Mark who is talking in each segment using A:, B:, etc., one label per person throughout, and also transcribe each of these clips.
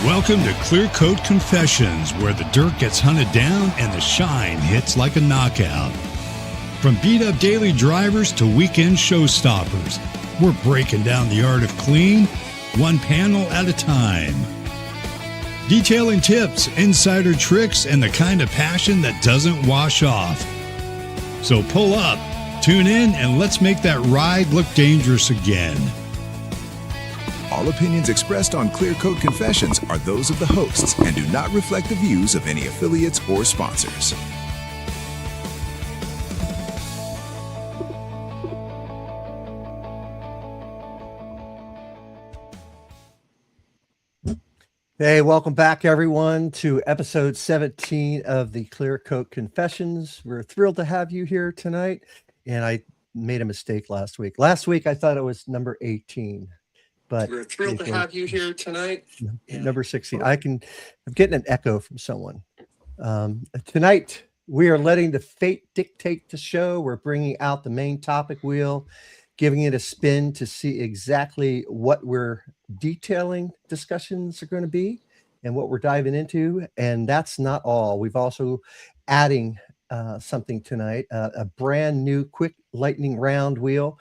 A: Welcome to Clear Coat Confessions, where the dirt gets hunted down and the shine hits like a knockout. From beat-up daily drivers to weekend showstoppers, we're breaking down the art of clean, one panel at a time. Detailing tips, insider tricks, and the kind of passion that doesn't wash off. So pull up, tune in, and let's make that ride look dangerous again.
B: All opinions expressed on Clear Coat Confessions are those of the hosts and do not reflect the views of any affiliates or sponsors.
C: Hey, welcome back, everyone, to episode 17 of the Clear Coat Confessions. We're thrilled to have you here tonight, and I made a mistake last week. Last week, I thought it was number 18. But
D: we're thrilled to have you here tonight.
C: Number 16. I'm getting an echo from someone. Tonight, we are letting the fate dictate the show. We're bringing out the main topic wheel, giving it a spin to see exactly what we're detailing discussions are going to be and what we're diving into. And that's not all. We've also adding something tonight, a brand new quick lightning round wheel.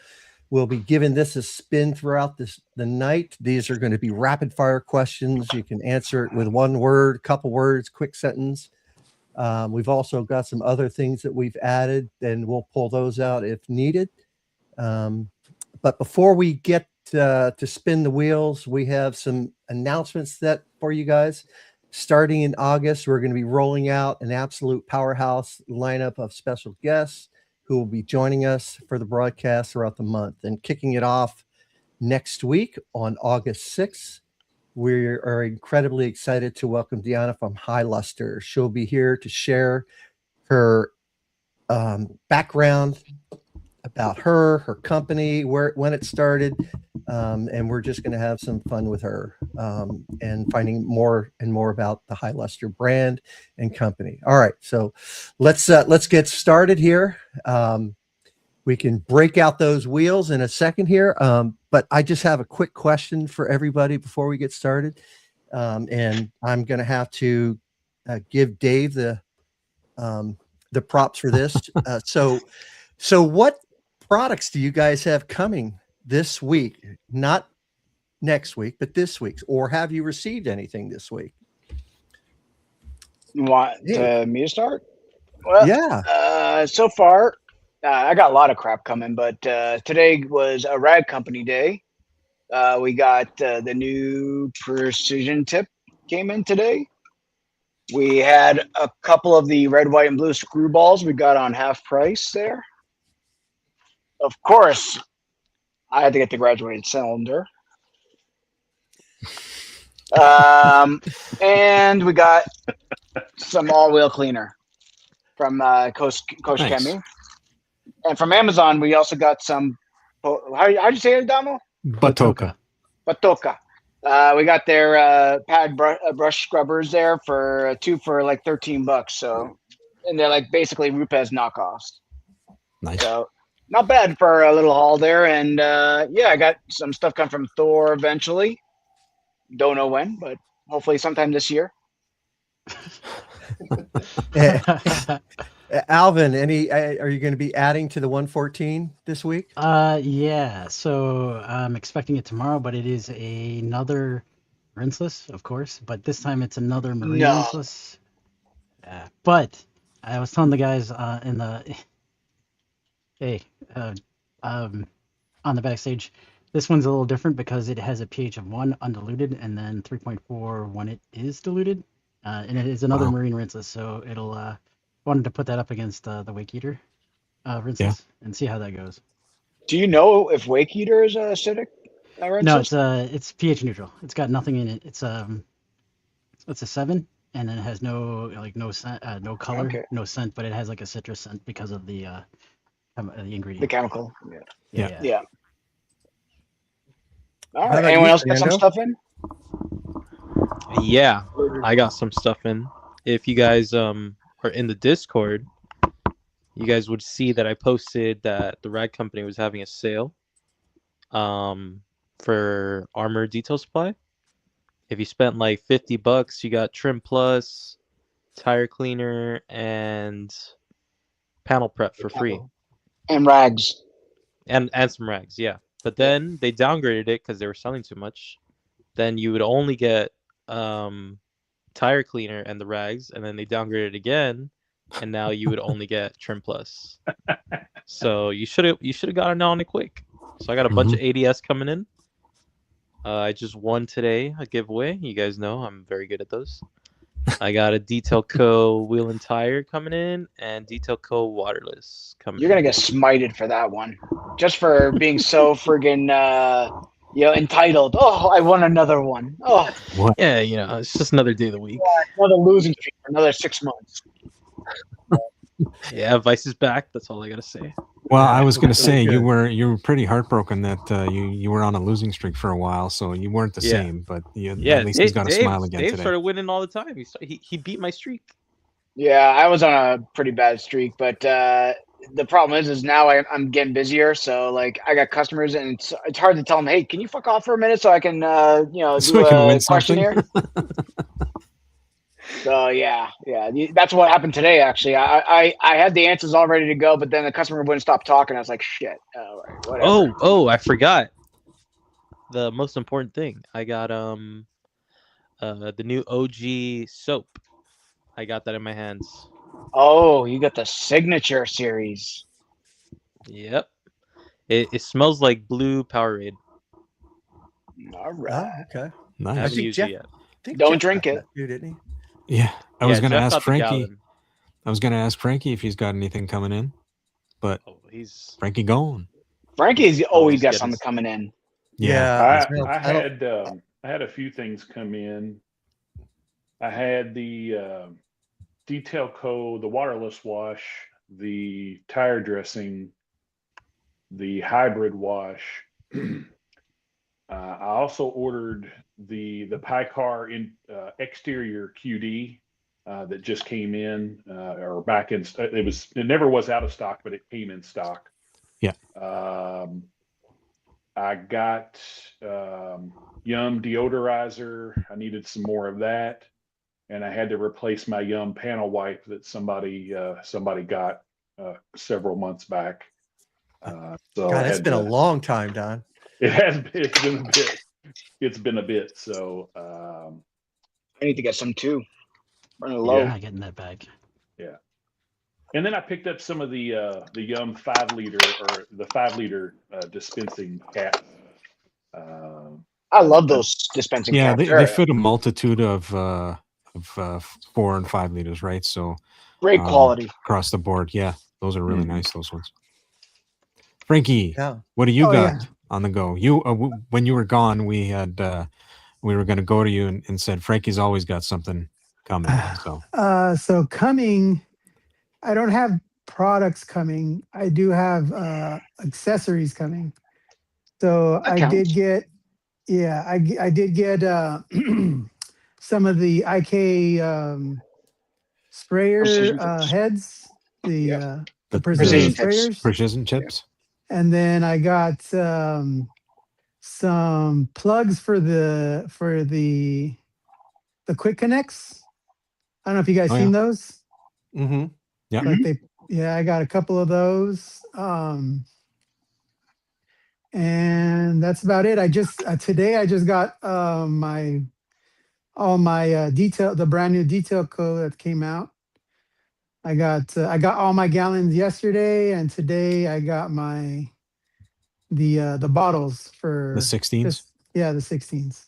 C: We'll be giving this a spin throughout the night. These are going to be rapid fire questions. You can answer it with one word, couple words, quick sentence. We've also got some other things that we've added, and we'll pull those out if needed. But before we get to spin the wheels, we have some announcements that for you guys. Starting in August, we're going to be rolling out an absolute powerhouse lineup of special guests who will be joining us for the broadcast throughout the month. And kicking it off next week on August 6th, we are incredibly excited to welcome Deanna from High Luster. She'll be here to share her background about her company, when it started, and we're just going to have some fun with her and finding more and more about the High Luster brand and company. All right, so let's get started here. We can break out those wheels in a second here, but I just have a quick question for everybody before we get started, and I'm going to have to give Dave the props for this. So what products do you guys have coming this week? Not next week, but this week. Or have you received anything this week?
E: You want me to start? Well,
C: yeah.
E: So far, I got a lot of crap coming, but today was a rag company day. We got the new precision tip came in today. We had a couple of the red, white, and blue screw balls we got on half price there. Of course, I had to get the graduated cylinder. And we got some all-wheel cleaner from Coach nice. Kemi. And from Amazon, we also got some, how do you say it, Damo?
F: Batoka.
E: We got their pad brush scrubbers there for two for like $13. So, and they're like basically Rupes knockoffs.
F: Nice.
E: So, not bad for a little haul there. And yeah, I got some stuff coming from Thor eventually. Don't know when, but hopefully sometime this year.
C: Alvin, are you going to be adding to the 114 this week?
F: Yeah. So I'm expecting it tomorrow, but it is another rinseless, of course. But this time it's another marine rinseless. But I was telling the guys in the on the backstage, this one's a little different because it has a pH of 1 undiluted and then 3.4 when it is diluted, and it is another marine rinseless. So it'll wanted to put that up against the Wake Eater rinseless and see how that goes.
E: Do you know if Wake Eater is acidic?
F: No, it's pH neutral. It's got nothing in it. It's a 7, and then it has no scent, no color, no scent, but it has like a citrus scent because of the ingredient.
E: The chemical.
F: Yeah.
E: All right. Anyone else got some stuff in?
G: Yeah, I got some stuff in. If you guys are in the Discord, you guys would see that I posted that the rag company was having a sale for armor detail supply. If you spent like $50, you got trim plus, tire cleaner, and panel prep for free,
E: And rags.
G: and some rags. Yeah, but then they downgraded it because they were selling too much. Then you would only get tire cleaner and the rags, and then they downgraded it again, and now you would only get trim plus. So you should have gotten on it quick. So I got a bunch of ADS coming in. I just won today a giveaway. You guys know I'm very good at those. I got a Detail Co. wheel and tire coming in, and Detail Co. waterless coming
E: You're
G: in.
E: gonna get smited for that one, just for being so friggin' entitled. Oh, I won another one. Oh,
G: Yeah, it's just another day of the week.
E: another losing streak for another 6 months.
G: Yeah, Vice is back. That's all I gotta say.
H: Well, I was going to say
C: good.
H: you were pretty heartbroken that you were on a losing streak for a while, so you weren't the same. But at least he's got a smile again
G: Dave
H: today.
G: started winning all the time. He beat my streak.
E: Yeah, I was on a pretty bad streak, but the problem is now I'm getting busier. So like I got customers, and it's hard to tell them, hey, can you fuck off for a minute so I can
H: So
E: do
H: we can win
E: a questionnaire. So yeah, that's what happened today. Actually, I had the answers all ready to go, but then the customer wouldn't stop talking. I was like, shit. All right, whatever.
G: Oh, I forgot the most important thing. I got the new OG soap. I got that in my hands.
E: Oh, you got the signature series.
G: Yep. It smells like blue Powerade.
E: All right.
C: Oh, okay.
G: I
H: Nice.
G: haven't
C: think
G: used
C: Jeff-
G: it yet.
C: I think
E: Don't
C: Jeff
E: drink
C: got
E: it.
C: that too, didn't he?
H: Yeah, I was going to
G: Jeff
H: ask
G: got the
H: Frankie.
G: gallon.
H: I was going to ask Frankie if he's got anything coming in, but
G: Oh, he's
H: Frankie gone.
E: Frankie's always got
G: getting
E: something coming in.
H: Yeah.
I: I had a few things come in. I had the Detail Co., the waterless wash, the tire dressing, the hybrid wash. I also ordered the Picar exterior QD that just came in or back in. It never was out of stock, but it came in stock.
H: Yeah.
I: I got Yum deodorizer. I needed some more of that, and I had to replace my Yum panel wipe that somebody got several months back. So
C: God, it's been a long time, Don.
I: It has been. It's been a bit. It's been a bit. So
E: I need to get some too. Running low.
F: I'm not getting that bag.
I: yeah. And then I picked up some of the Yum 5 liter or the 5 liter dispensing cap.
E: I love those dispensing
H: Yeah,
E: caps.
H: they fit a multitude of 4 and 5 liters, right? So
E: Great quality.
H: across the board. Yeah, those are really nice. Those ones. Frankie,
C: Yeah.
H: what do you
J: Oh,
H: got
J: yeah.
H: on the go? You when you were gone, we were going to go to you and said Frankie's always got something coming. So
J: So coming, I don't have products coming. I do have accessories coming. So
E: That
J: I did
E: counts.
J: get, I did get some of the IK sprayer
E: Precision tips.
J: heads, the
E: Yeah.
J: the
E: Precision
J: precision
E: tips.
J: sprayers,
H: precision chips.
J: and then I got some plugs for the quick connects. I don't know if you guys
H: Oh,
J: seen those.
C: Mm-hmm.
H: Yeah.
J: Like I got a couple of those. And that's about it. I just today I just got all my detail, the brand new Detail Co. that came out. I got all my gallons yesterday, and today I got the bottles for
H: The 16s.
J: the 16s.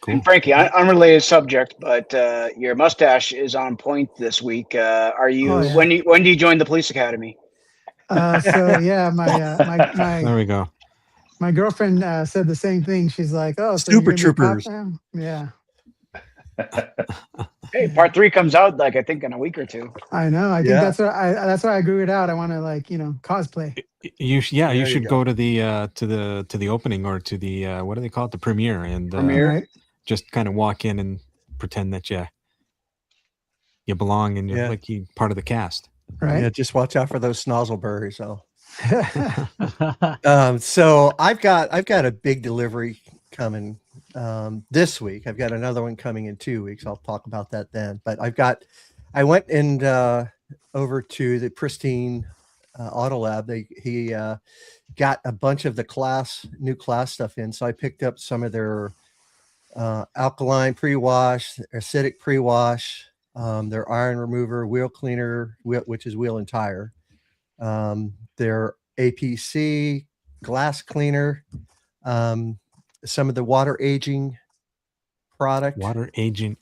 H: Cool.
E: And Frankie, unrelated subject, but your mustache is on point this week. Are you?
J: Oh, yeah.
E: When do you join the police academy?
J: So yeah, my
H: There we go.
J: my girlfriend said the same thing. She's like, "Oh, so
C: Super
J: you're gonna be a cop
C: Troopers.
J: now?" Yeah,
E: Hey, part 3 comes out like I think in a week or two.
J: I know. I think
C: Yeah.
J: that's why I grew it out. I want to cosplay.
H: You
C: There you
H: should
C: go.
H: go to the opening or to the what do they call it, the premiere, and
E: Premiere?
J: Right?
H: just kind of walk in and pretend that you belong and you're
C: Yeah.
H: like you part of the cast.
J: Right.
C: Yeah, just watch out for those snozzleberries. So,
J: Yeah.
C: so I've got a big delivery coming this week. I've got another one coming in 2 weeks. I'll talk about that then. But I went and over to the Pristine Auto Lab. He got a bunch of the new class stuff in. So I picked up some of their alkaline pre-wash, acidic pre-wash, their iron remover, wheel cleaner, which is wheel and tire, their APC glass cleaner, some of the water aging product,
H: Water aging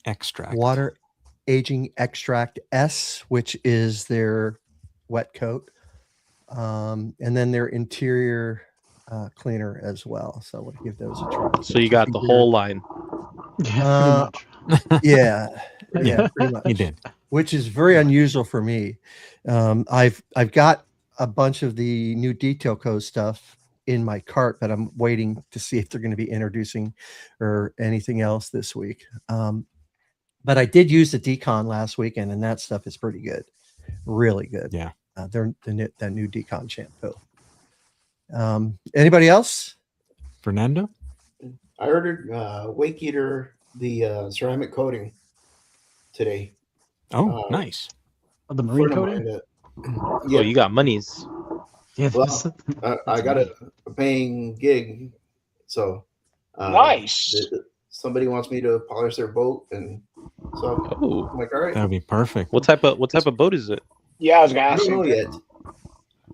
H: extract
C: S, which is their wet coat, and then their interior cleaner as well. So I want to give those a try.
G: So you got the whole line.
F: Yeah, pretty much.
C: Yeah, pretty much.
H: He did.
C: Which is very unusual for me. I've got a bunch of the new Detail Co stuff in my cart, but I'm waiting to see if they're going to be introducing or anything else this week. But I did use the Decon last weekend, and that stuff is pretty good, really good.
H: Yeah,
C: that new Decon shampoo. Anybody else?
H: Fernando?
K: I ordered Wake Eater, the ceramic coating today.
H: Oh, nice.
F: The marine
K: Friend of
F: coating?
K: mine
G: Oh, you got monies.
F: Yeah,
K: Well, I got a paying gig, so
E: Nice.
K: Somebody wants me to polish their boat, and so
G: Oh,
K: I'm like, all right.
H: That'd be perfect.
G: what type of boat is it?
E: Yeah, I was gonna
K: I
E: ask
K: don't know
E: you.
K: yet.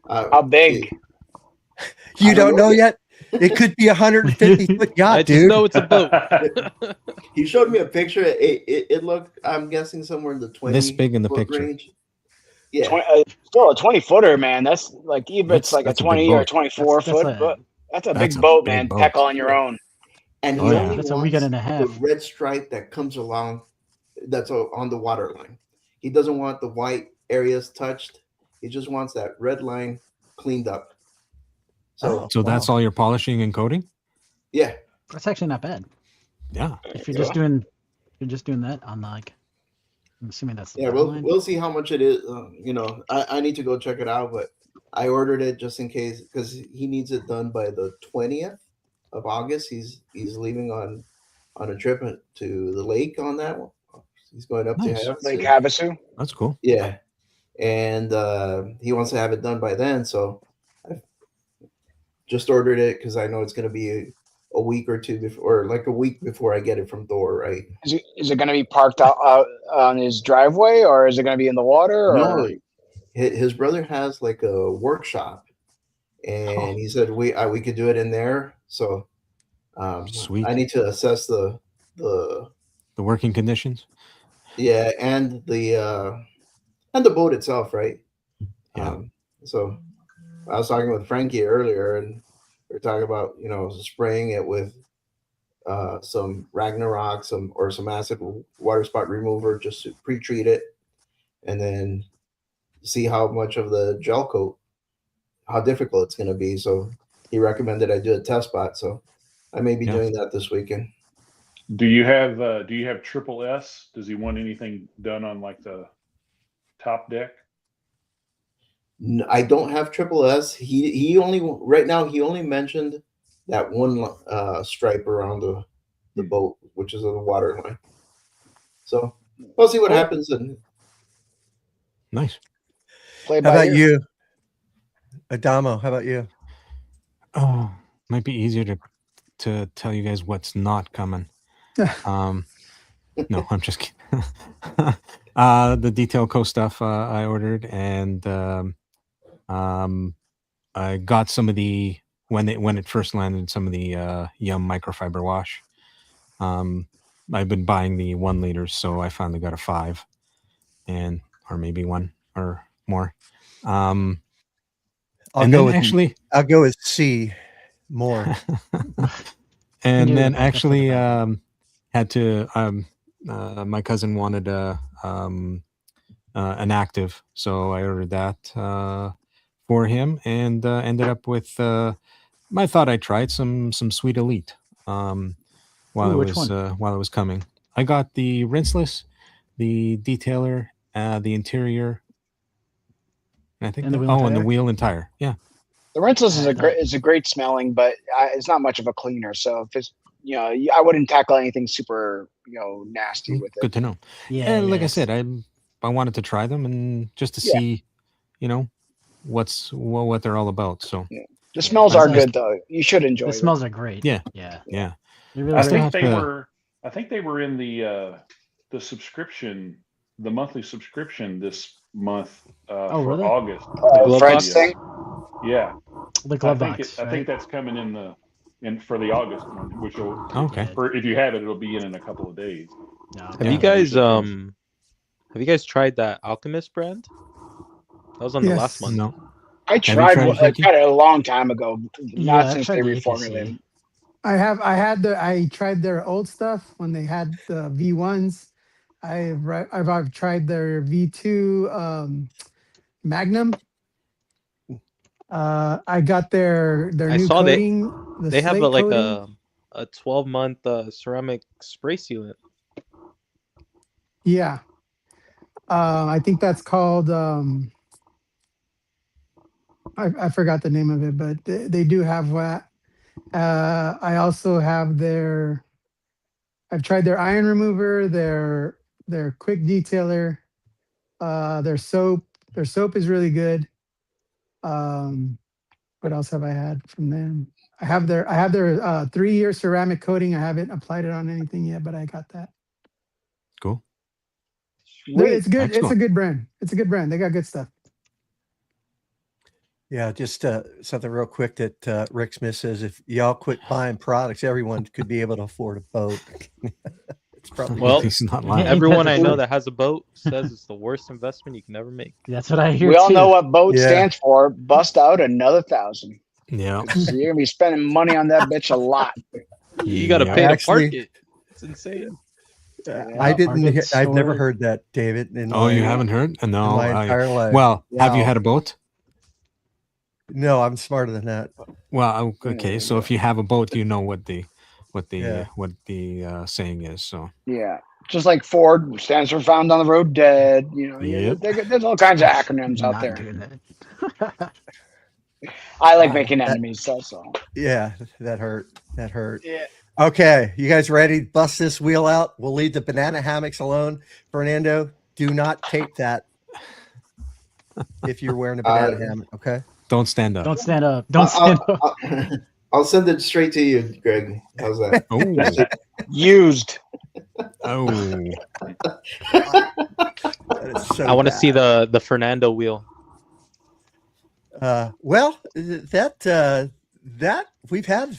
E: How big?
C: You
K: I
C: don't
K: don't
C: know
K: know
C: yet? It could be 150 foot yacht,
G: I just
C: dude.
G: know it's a boat.
K: He showed me a picture. It looked, I'm guessing, somewhere in the 20
H: This big in the
K: foot
H: picture.
K: range. Yeah.
E: Still a 20-footer, man. That's like even it's like a
H: That's a big
E: 20 or
H: boat.
E: 24
F: That's
E: foot.
F: a-
E: But that's a
H: That's
E: big
H: a
E: boat,
H: big
E: man.
H: boat.
E: Peck on your own.
K: And he
H: Oh, yeah.
K: only
F: That's a
K: wants
F: weekend and a
K: the
F: half.
K: red stripe that comes along, that's on the water line. He doesn't want the white areas touched. He just wants that red line cleaned up. So
H: So that's all your polishing and coating?
K: yeah,
F: That's actually not bad.
H: Yeah.
F: If you're just doing that on like, I'm assuming that's the
K: yeah,
F: red
K: we'll
F: line.
K: we'll see how much it is. I need to go check it out, but I ordered it just in case because he needs it done by the 20th of August. He's leaving on a trip to the lake on that one. He's going up
H: Nice.
K: to
E: Like
K: Havasu.
E: Havasu.
H: That's cool.
K: Yeah, and he wants to have it done by then. So I just ordered it because I know it's going to be a week or two before, or like a week before I get it from Thor, right?
E: Is it going to be parked out on his driveway, or is it going to be in the water? Or?
K: No, his brother has like a workshop, and he said we could do it in there. So
H: Sweet.
K: I need to assess the
H: working conditions.
K: yeah, and the boat itself, right?
H: Yeah.
K: So I was talking with Frankie earlier, and we are talking about spraying it with some Ragnarok, some acid water spot remover just to pre-treat it, and then see how much of the gel coat, how difficult it's going to be. So he recommended I do a test spot. So I may be doing that this weekend.
I: Do you have triple S? Does he want anything done on like the top deck?
K: I don't have triple S. He only right now he only mentioned that one stripe around the boat, which is on the water line. So we'll see what happens. And
H: nice.
C: How about you, Adamo? How about you?
H: Oh, might be easier to tell you guys what's not coming. No, I'm just kidding. The Detail Co stuff I ordered, and I got some of the when it first landed, some of the Yum microfiber wash. I've been buying the 1 liters, so I finally got a 5, or maybe 1 or more.
C: I'll go with C, more.
H: And then actually had to my cousin wanted an active, so I ordered that for him, and ended up with I thought I tried some Sweet Elite while it was coming. I got the rinseless, the detailer, the interior, and I think and the wheel and tire. Yeah.
E: The rinseless is a great smelling, but it's not much of a cleaner. So I wouldn't tackle anything super, nasty with it.
H: Good to know.
F: Yeah,
H: And like I
F: yes.
H: said, I wanted to try them and just to
E: Yeah.
H: see, what they're all about. So
E: Yeah. The smells
F: Yeah.
E: are good though. You should enjoy
F: The
E: them.
F: smells are great.
H: Yeah.
F: Yeah.
H: yeah.
F: They're really
I: I
H: still
I: think
H: have
I: they
H: to-
I: were. I think they were in the subscription, the monthly subscription this month for
F: really?
I: August.
G: glove
E: Fred's
G: box?
E: thing.
I: Yeah,
F: The
I: I
F: glove
I: think
F: box,
I: I
F: right?
I: think that's coming in for the August one, which will
H: Okay.
I: if you have it, it'll be in a couple of days.
F: No.
G: Have
H: Yeah.
G: you guys tried that Alchemist brand? That was on the
J: Yes.
G: last month.
H: No.
E: I
H: you
E: tried
H: tried it,
E: one- I
H: Frankie?
E: tried it a long time ago.
F: Yeah,
E: Not
F: I
E: since
F: tried
E: they
F: the APC.
E: reformulated.
J: I tried their old stuff when they had the V1s. I've tried their V2 Magnum. I got their
G: I
J: new
G: saw
J: coating.
G: they have
J: slate
G: like
J: coating.
G: a 12-month ceramic spray sealant.
J: Yeah. I think that's called. I forgot the name of it, but they do have that. I also have their. I've tried their iron remover, their quick detailer, their soap. Their soap is really good. What else have I had from them? I have their 3-year ceramic coating. I haven't applied it on anything yet, but I got that.
H: Cool.
J: It's good. It's a
H: Excellent.
J: good brand. It's a good brand. They got good stuff.
C: Yeah, just something real quick that Rick Smith says: if y'all quit buying products, everyone could be able to afford a boat. It's probably
G: Well,
H: He's not lying.
G: everyone I know that has a boat says it's the worst investment you can ever make.
F: That's what I hear
E: We all
F: too.
E: know what boat
C: Yeah.
E: stands for. Bust out another 1,000.
H: Yeah.
E: So you're gonna be spending money on that bitch a lot.
G: You got to
H: Yeah.
G: pay to
C: Actually-
G: park it. It's insane.
C: I didn't.
F: Market
C: I've never
F: storage.
C: heard that, David.
H: Oh, you haven't heard?
C: in
H: No.
C: my entire life.
H: Well, have you
E: Wow.
H: had a boat?
C: No, I'm smarter than that.
H: Well, okay. So if you have a boat, you know what the
C: Yeah.
H: saying is. So
E: Yeah. Just like Ford stands for found on the road dead.
H: Yep.
E: There's all kinds of acronyms out
F: Not
E: there.
F: doing that.
E: I like making enemies, that's all.
C: Yeah, that hurt. That hurt.
E: Yeah.
C: Okay, you guys ready to bust this wheel out? We'll leave the banana hammocks alone. Fernando, do not tape that if you're wearing a banana hammock, okay?
H: don't stand up.
F: Don't stand up. Don't stand up.
K: I'll send it straight to you, Greg. How's that?
H: Oh.
E: Used.
H: Oh.
C: That is so
G: I want to
C: bad.
G: see the Fernando wheel.
C: Well, that we've had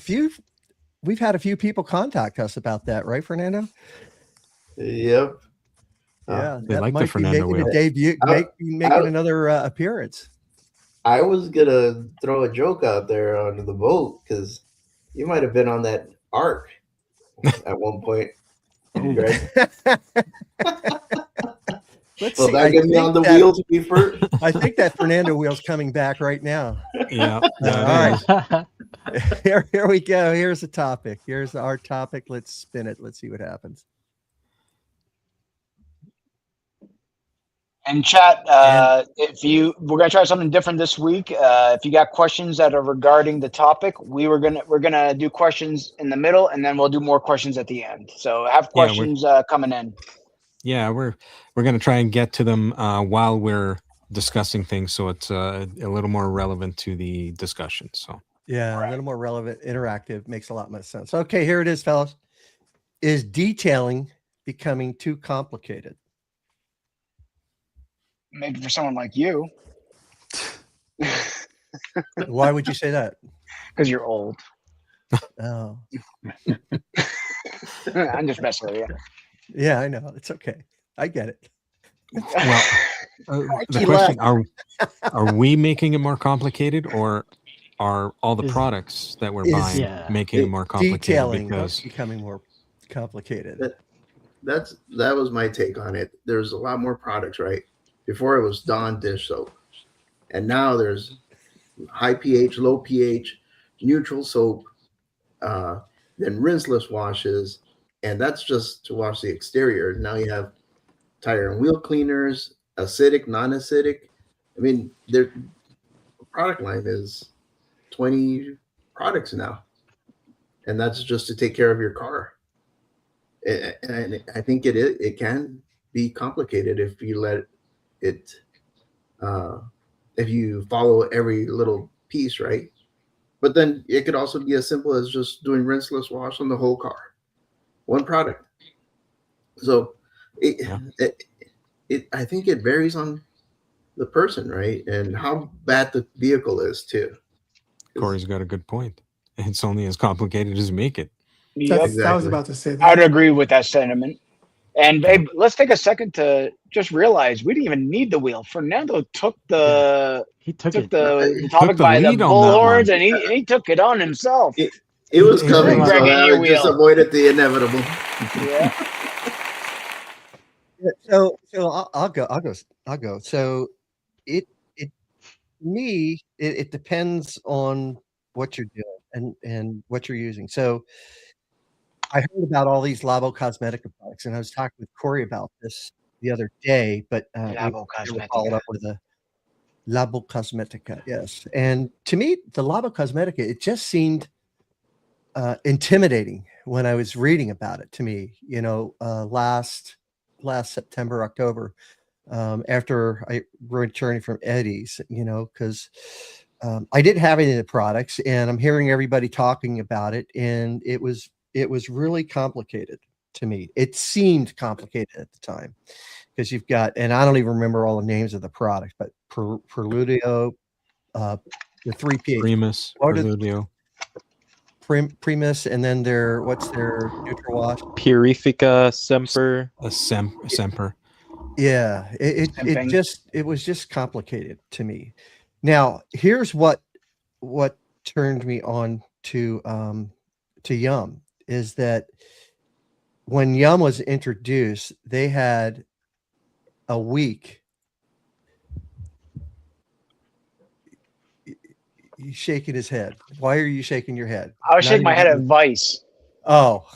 C: a few people contact us about that, right, Fernando?
K: Yep.
C: Yeah,
H: They
C: that
H: like the
C: might be
H: Fernando
C: making a
H: wheel.
C: debut, making another appearance.
K: I was gonna throw a joke out there onto the boat because you might have been on that arc at one point, Greg.
C: Let's
K: Will
C: see.
K: that get me on the wheel to be first?
C: I think that Fernando wheel's coming back right now.
H: Yeah.
C: All right. Here we go. Here's the topic. Here's our topic. Let's spin it. Let's see what happens.
E: And chat, we're gonna try something different this week. If you got questions that are regarding the topic, we're gonna do questions in the middle, and then we'll do more questions at the end. So have questions coming in.
H: Yeah, we're gonna try and get to them while we're discussing things, so it's a little more relevant to the discussion. So
C: Yeah, a little more relevant, interactive, makes a lot more sense. Okay, here it is, fellas. Is detailing becoming too complicated?
E: Maybe for someone like you,
C: Why would you say that?
E: because you're old.
C: Oh,
E: I'm just messing with you.
C: yeah, I know. It's okay. I get it.
H: well, the question are we making it more complicated, or are all the products that we're buying making it more complicated?
C: Detailing
H: Because
C: becoming more complicated.
K: That was my take on it. There's a lot more products, right? Before it was Dawn dish soap, and now there's high pH, low pH, neutral soap, then rinseless washes, and that's just to wash the exterior. Now you have tire and wheel cleaners, acidic, non-acidic. I mean, their product line is 20 products now. and that's just to take care of your car. And I think it can be complicated if you let it, if you follow every little piece, right? But then it could also be as simple as just doing rinseless wash on the whole car, one product. So I think it varies on the person, right? And how bad the vehicle is too.
H: Corey's got a good point. It's only as complicated as you make it.
E: Yep.
J: I was
K: Exactly.
J: about to say
E: I would
J: that.
E: agree with that sentiment. And babe, let's take a second to just realize we didn't even need the wheel. Fernando took the
F: He took
E: took
F: it.
E: the topic
H: the
E: by the
H: lead on that
E: bullhorns,
H: one.
E: and he took it on himself.
K: It was
H: He-
K: coming,
H: he-
K: so
E: Greg,
K: I
E: you
K: just
E: wheel.
K: avoided the inevitable.
E: Yeah.
C: So I'll go. So it me it depends on what you're doing and what you're using. So I heard about all these Labo Cosmetica products, and I was talking with Corey about this the other day, but
E: Labo
C: we followed up with a Labo Cosmetica, yes. And to me, the Labo Cosmetica, it just seemed intimidating when I was reading about it. To me, last September, October, after I returning from Eddie's, because I didn't have any of the products, and I'm hearing everybody talking about it, and it was really complicated to me. It seemed complicated at the time because you've got, and I don't even remember all the names of the products, but Preludio, the 3P,
H: Primus, Preludio,
C: Primus, and then what's their neutral wash?
G: Purifica, Semper.
H: Semper.
C: Yeah, it was just complicated to me. Now, here's what turned me on to Yum is that when Yum was introduced, they had a week. He's shaking his head. Why are you shaking your head?
E: I was shaking my head at Vice.
C: Oh,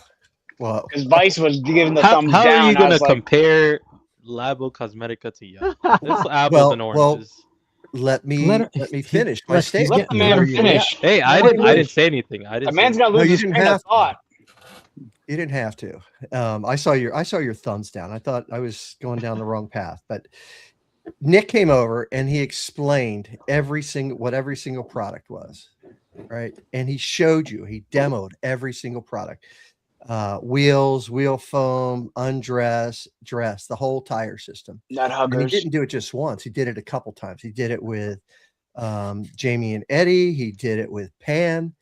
C: well,
E: because Vice was giving the thumbs
G: How
E: down.
G: are you
E: I
G: going to
E: was like,
G: compare Labo Cosmetica to Yum? It's apples and oranges.
C: Let me finish my statement.
E: let the man finish.
G: Hey, I didn't say anything. I didn't.
E: The man's gonna lose his train of thought.
C: You didn't have to. I saw your thumbs down. I thought I was going down the wrong path, but Nick came over and he explained what every single product was, right? And he showed you, he demoed every single product. Wheels, wheel foam, undress, dress, the whole tire system.
E: Nut huggers.
C: And he didn't do it just once. He did it a couple times. He did it with Jamie and Eddie. He did it with Pan.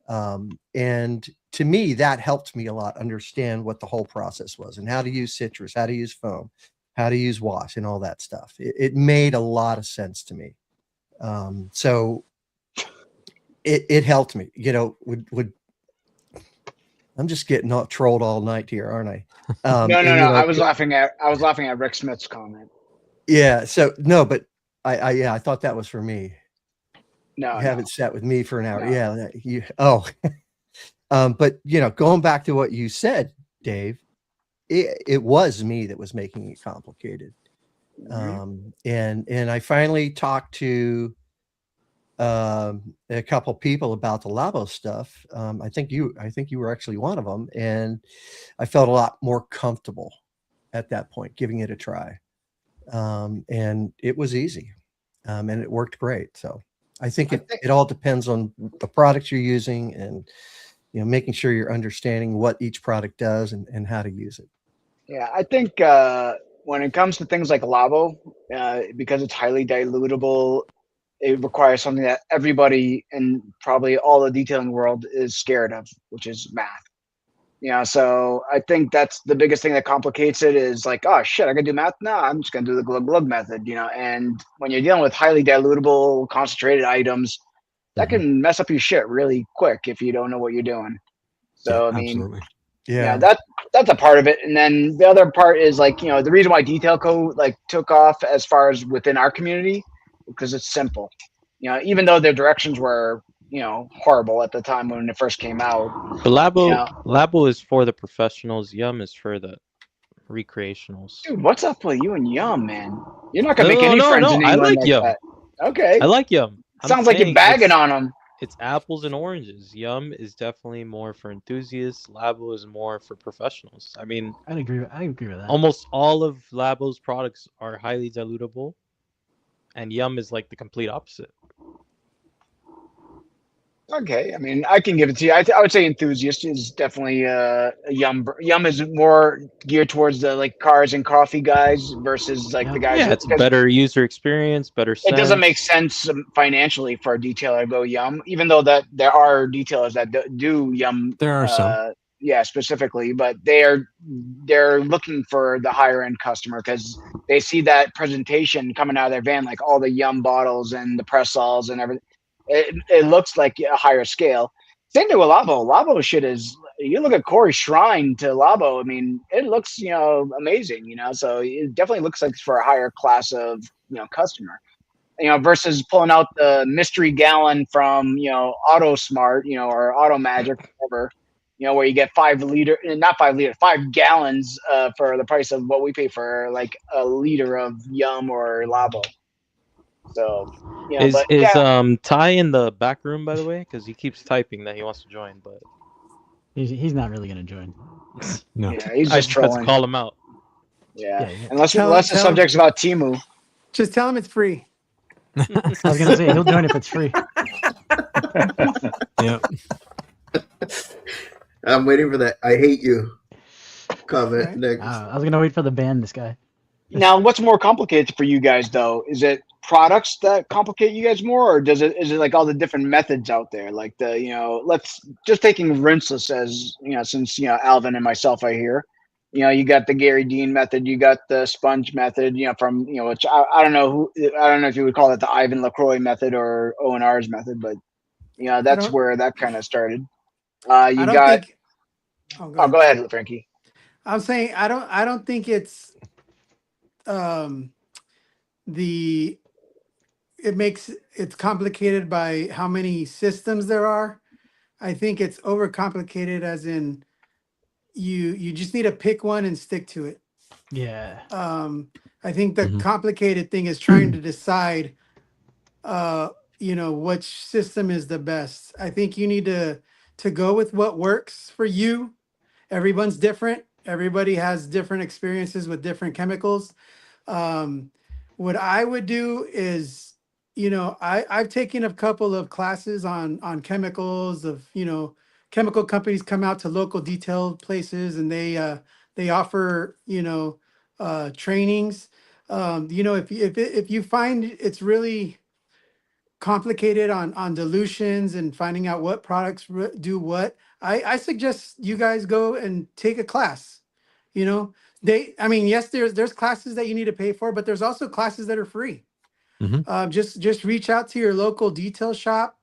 C: And to me, that helped me a lot understand what the whole process was and how to use citrus, how to use foam, how to use wash and all that stuff. It made a lot of sense to me. So it helped me, I'm just getting trolled all night here, aren't I?
E: No. I was laughing at Rick Smith's comment.
C: Yeah. So no, but I thought that was for me.
E: No,
C: you haven't sat with me for an hour. No. Yeah. But going back to what you said, Dave, it was me that was making it complicated. Mm-hmm. And I finally talked to a couple people about the Labo stuff. I think you were actually one of them, and I felt a lot more comfortable at that point giving it a try. And it was easy, and it worked great. So I think it all depends on the products you're using, and making sure you're understanding what each product does and how to use it.
E: Yeah, I think when it comes to things like Labo, because it's highly dilutable, it requires something that everybody and probably all the detailing world is scared of, which is math. So I think that's the biggest thing that complicates it is like, oh shit, I can do math? No, I'm just gonna do the glug method, and when you're dealing with highly dilutable, concentrated items, that can mess up your shit really quick if you don't know what you're doing. So
H: yeah,
E: I mean,
H: absolutely.
E: Yeah, that's a part of it. And then the other part is like, the reason why Detail Co took off as far as within our community, because it's simple. Even though their directions were, horrible at the time when it first came out.
G: But Labo is for the professionals. Yum is for the recreationals.
E: Dude, what's up with you and Yum, man? You're not gonna make any friends in England
G: I like Yum.
E: that. Okay.
G: I like Yum.
E: Sounds like you're bagging on them.
G: it's apples and oranges. Yum is definitely more for enthusiasts. Labo is more for professionals. I mean,
F: I agree with that.
G: almost all of Labo's products are highly dilutable, and Yum is like the complete opposite.
E: Okay, I mean, I can give it to you. I would say enthusiast is definitely a Yum. Yum is more geared towards the like cars and coffee guys versus like the guys.
G: Yeah, it's
E: Because
G: better user experience, better
E: it doesn't make
G: sense.
E: sense financially for a detailer to go Yum, even though that there are detailers that do Yum.
H: There are some.
E: Yeah, specifically, but they're looking for the higher end customer because they see that presentation coming out of their van, like all the Yum bottles and the press-alls and everything. It looks like a higher scale. Same thing with Labo. Labo shit is, you look at Corey's shrine to Labo. I mean, it looks, amazing, so it definitely looks like it's for a higher class of, customer, versus pulling out the mystery gallon from, Auto Smart, or Auto Magic, whatever, where you get 5 gallons for the price of what we pay for like a liter of Yum or Labo. So,
G: Is
E: but yeah.
G: Ty in the back room, by the way? Because he keeps typing that he wants to join, but
F: he's not really gonna join.
H: No,
E: Yeah, he's
G: I
E: just
G: just had to
E: trolling.
G: call him out.
E: Yeah,
F: Yeah.
E: unless
J: Tell
E: the
J: him-
E: subject's about Timu.
J: Just tell him it's free.
F: I was gonna say he'll join if it's free.
H: Yeah.
K: I'm waiting for that. I hate you comment next.
F: I was gonna wait for the ban this guy.
E: Now, what's more complicated for you guys, though? Is it products that complicate you guys more, or is it like all the different methods out there? Like let's just taking rinseless as since Alvin and myself are here. You got the Gary Dean method, you got the sponge method. From which I don't know if you would call it the Ivan LaCroix method or O&R's method, but that's where that kind of started. You got. Go ahead, Frankie.
J: I'm saying I don't think it's it's complicated by how many systems there are. I think it's overcomplicated as in you just need to pick one and stick to it.
F: Yeah.
J: I think the complicated thing is trying to decide which system is the best. I think you need to go with what works for you. Everyone's different. Everybody has different experiences with different chemicals. What I would do is, I've taken a couple of classes on chemicals of, chemical companies come out to local detail places and they offer, trainings. If you find it's really complicated on dilutions and finding out what products do what, I suggest you guys go and take a class. Yes, there's classes that you need to pay for, but there's also classes that are free. Just reach out to your local detail shop.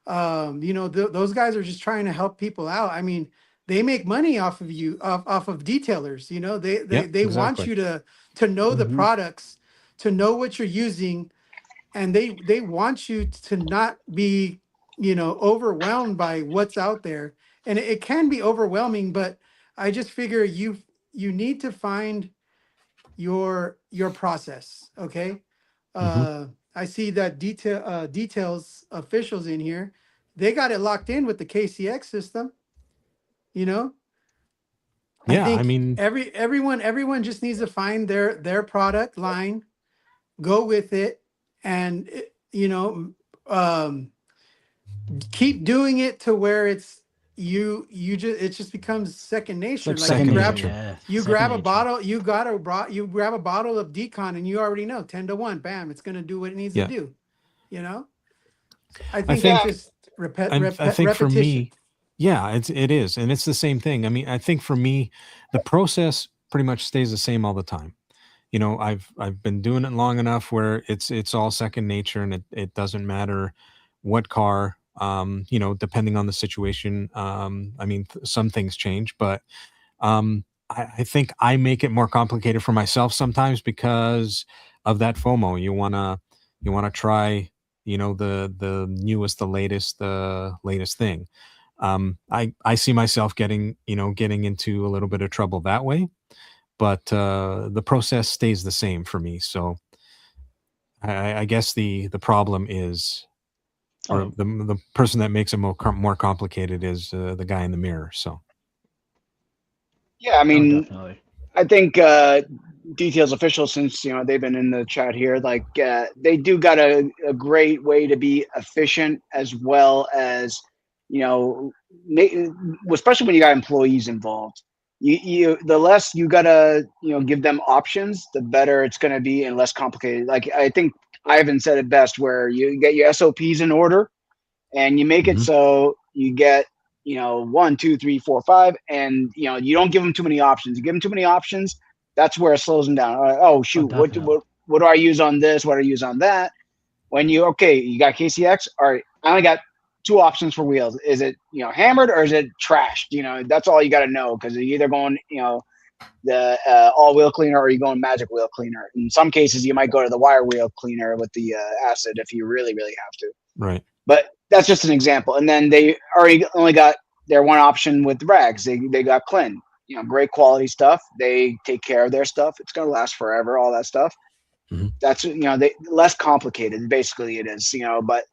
J: Those guys are just trying to help people out. I mean, they make money off of you, off of detailers. They want you to know the products, to know what you're using, and they want you to not be overwhelmed by what's out there. And it can be overwhelming, but I just figure you need to find your process. Okay. I see that details officials in here. They got it locked in with the KCX system.
H: Yeah,
J: I mean, everyone just needs to find their product line, go with it, and keep doing it to where it's it just becomes second nature. You grab a bottle of decon and you already know 10-1, bam, it's going to do what it needs to do. I think it's just repetition.
H: For me, it is, and it's the same thing. I mean, I think for me, the process pretty much stays the same all the time. I've been doing it long enough where it's all second nature, and it doesn't matter what car, depending on the situation. Some things change, but I think I make it more complicated for myself sometimes because of that FOMO. You wanna try, the newest, the latest thing. I see myself getting into a little bit of trouble that way, but the process stays the same for me. So I guess the problem is or the person that makes it more complicated is the guy in the mirror. So
E: Yeah, I mean,
F: definitely.
E: I think Details Official, since they've been in the chat here, like they do got a great way to be efficient, as well as especially when you got employees involved. You the less you gotta give them options, the better it's gonna be and less complicated. Like, I think Ivan said it best, where you get your SOPs in order and you make it so you get 1, 2, 3, 4, 5, and you don't give them too many options. You give them too many options, that's where it slows them down. Oh shoot, what do I use on this? What do I use on that? When you got KCX, all right, I only got 2 options for wheels. Is it hammered or is it trashed? That's all you got to know, because you're either going the all wheel cleaner, or you're going magic wheel cleaner. In some cases, you might go to the wire wheel cleaner with the acid if you really have to.
H: Right.
E: But that's just an example. And then they already only got their one option with rags. They got Clean, great quality stuff. They take care of their stuff. It's gonna last forever. All that stuff. That's they less complicated. Basically, it is. But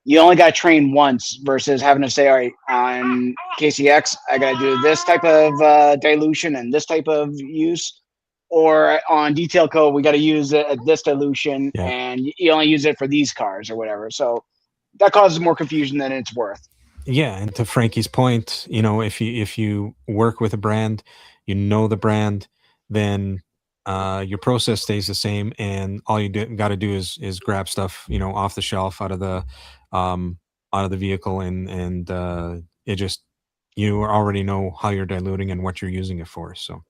E: you only got to train once versus having to say, all right, on KCX, I got to do this type of dilution and this type of use. Or on Detail Code, we got to use this dilution, and you only use it for these cars or whatever. So that causes more confusion than it's worth.
H: Yeah, and to Frankie's point, if you work with a brand, the brand, then your process stays the same, and all you got to do is grab stuff off the shelf out of the vehicle, and it just, you already know how you're diluting and what you're using it for. So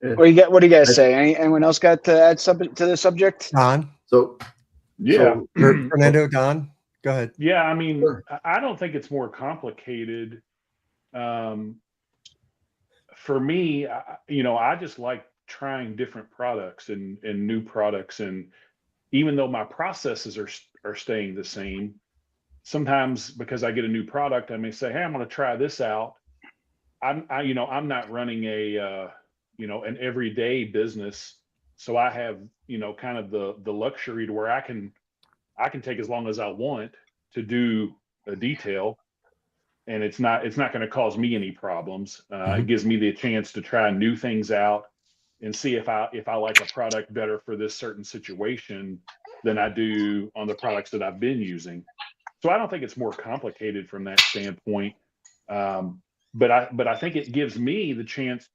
E: what do you guys say? Anyone else got to add something to the subject?
C: Don?
K: So
I: Yeah.
C: Fernando, Don, go ahead.
I: Yeah, I mean, I don't think it's more complicated. For me, I just like trying different products and new products, and even though my processes are staying the same, sometimes because I get a new product, I may say, hey, I'm going to try this out. I'm not running an everyday business, so I have kind of the luxury to where I can take as long as I want to do a detail, and it's not going to cause me any problems. It gives me the chance to try new things out and see if I like a product better for this certain situation than I do on the products that I've been using. So I don't think it's more complicated from that standpoint. But I think it gives me the chance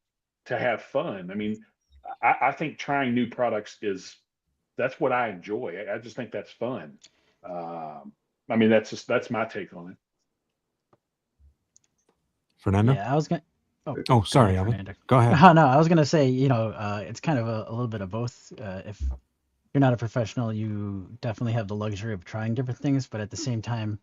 I: to have fun. I mean, I think trying new products that's what I enjoy. I just think that's fun. I mean, that's my take on it.
H: Fernando?
F: Yeah, I was gonna.
H: Oh, sorry, Alvin. Go ahead.
F: No, I was gonna say, it's kind of a little bit of both. If you're not a professional, you definitely have the luxury of trying different things, but at the same time,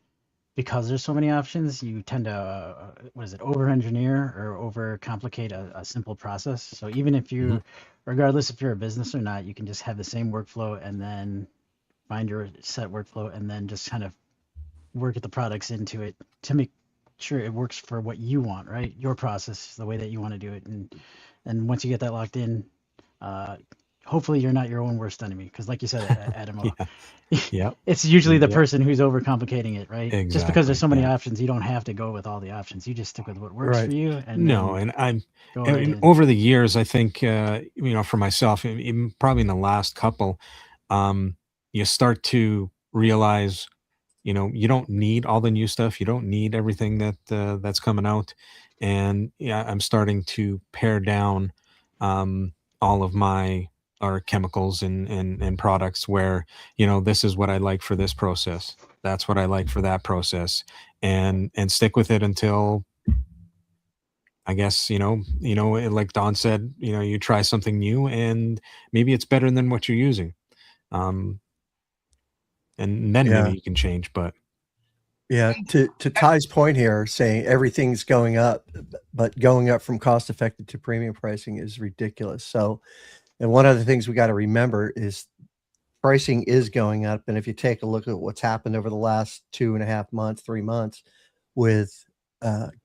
F: because there's so many options, you tend to over-engineer or over-complicate a simple process. So even if you, regardless if you're a business or not, you can just have the same workflow and then find your set workflow and then just kind of work at the products into it to make sure it works for what you want, right? Your process, the way that you want to do it. And once you get that locked in, hopefully you're not your own worst enemy. Because like you said, Adam, it's usually the person who's overcomplicating it, right?
H: Exactly.
F: Just because there's so many options, you don't have to go with all the options. You just stick with what works for you. And
H: over the years, I think, for myself, probably in the last couple, you start to realize, you don't need all the new stuff. You don't need everything that's coming out. And I'm starting to pare down all of my chemicals and products where, this is what I like for this process. That's what I like for that process, and stick with it until, I guess, like Don said, you try something new and maybe it's better than what you're using. And then maybe you can change, but
C: to Ty's point here, saying everything's going up, but going up from cost effective to premium pricing is ridiculous. So, and one of the things we got to remember is pricing is going up. And if you take a look at what's happened over the last 2.5 months, 3 months with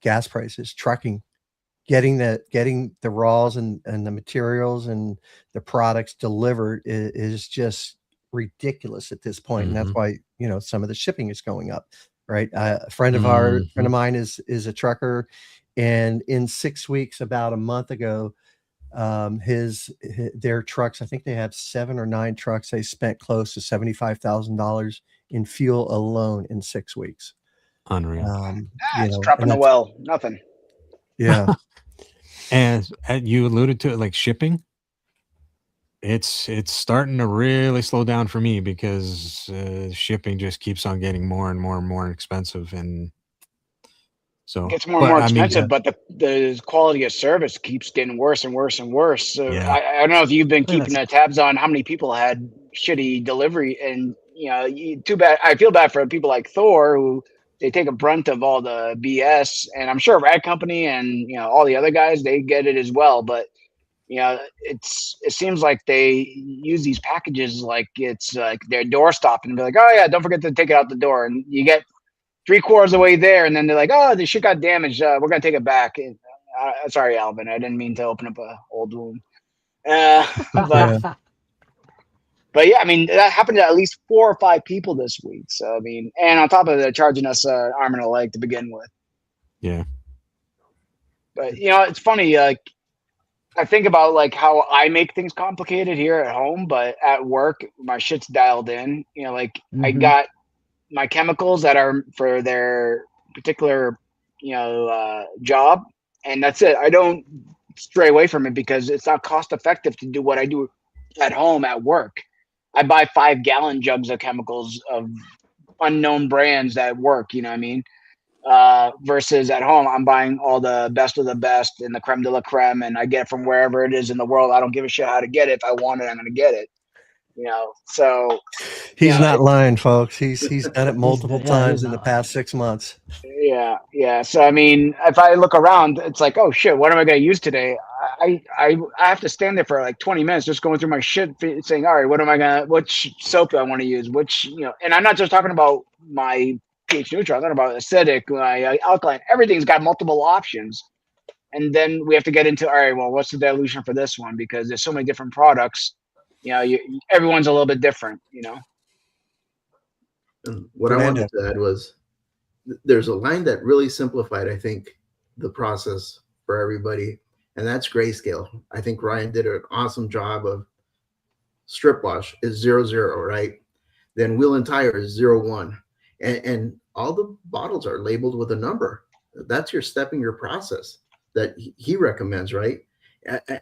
C: gas prices, trucking, getting the raws and the materials and the products delivered is just ridiculous at this point, and that's
H: Mhm.
C: why some of the shipping is going up, right? A friend of mine is a trucker, and in 6 weeks, about a month ago, their trucks, I think they have 7 or 9 trucks, they spent close to $75,000 in fuel alone in 6 weeks.
H: Unreal.
E: It's dropping the well. Nothing.
C: Yeah.
H: And you alluded to it, like shipping. It's starting to really slow down for me because shipping just keeps on getting more and more and more expensive, and so
E: it gets more and more expensive, but the quality of service keeps getting worse and worse and worse. So
H: Yeah.
E: I don't know if you've been keeping tabs on how many people had shitty delivery, and too bad. I feel bad for people like Thor who they take a brunt of all the BS, and I'm sure Rad Company and all the other guys, they get it as well. But it seems like they use these packages like it's like their doorstop, and be like, oh yeah, don't forget to take it out the door, and you get 3/4 of the way there, and then they're like, oh, the shit got damaged, we're gonna take it back. And, sorry, Alvin, I didn't mean to open up a old wound. But yeah, I mean, that happened to at least 4 or 5 people this week. So I mean, and on top of that, charging us an arm and a leg to begin with.
H: Yeah.
E: But it's funny. Like I think about like how I make things complicated here at home, but at work, my shit's dialed in. I got my chemicals that are for their particular, job, and that's it. I don't stray away from it because it's not cost effective to do what I do at home at work. I buy 5-gallon jugs of chemicals of unknown brands at work. You know what I mean? Versus at home, I'm buying all the best of the best and the creme de la creme, and I get it from wherever it is in the world. I don't give a shit how to get it. If I want it, I'm going to get it. So
C: he's not lying, folks. He's done it multiple times in the past 6 months.
E: Yeah. So I mean, if I look around, it's like, oh shit, what am I going to use today? I have to stand there for like 20 minutes just going through my shit, saying, all right, which soap do I want to use? And I'm not just talking about my pH neutral. I'm talking about acidic, my alkaline. Everything's got multiple options. And then we have to get into, all right, well, what's the dilution for this one? Because there's so many different products. Everyone's a little bit different,
K: And what I wanted to add was there's a line that really simplified, I think, the process for everybody, and that's grayscale. I think Ryan did an awesome job of strip wash is 00, right? Then wheel and tire is 01. And all the bottles are labeled with a number. That's your step in your process that he recommends, right?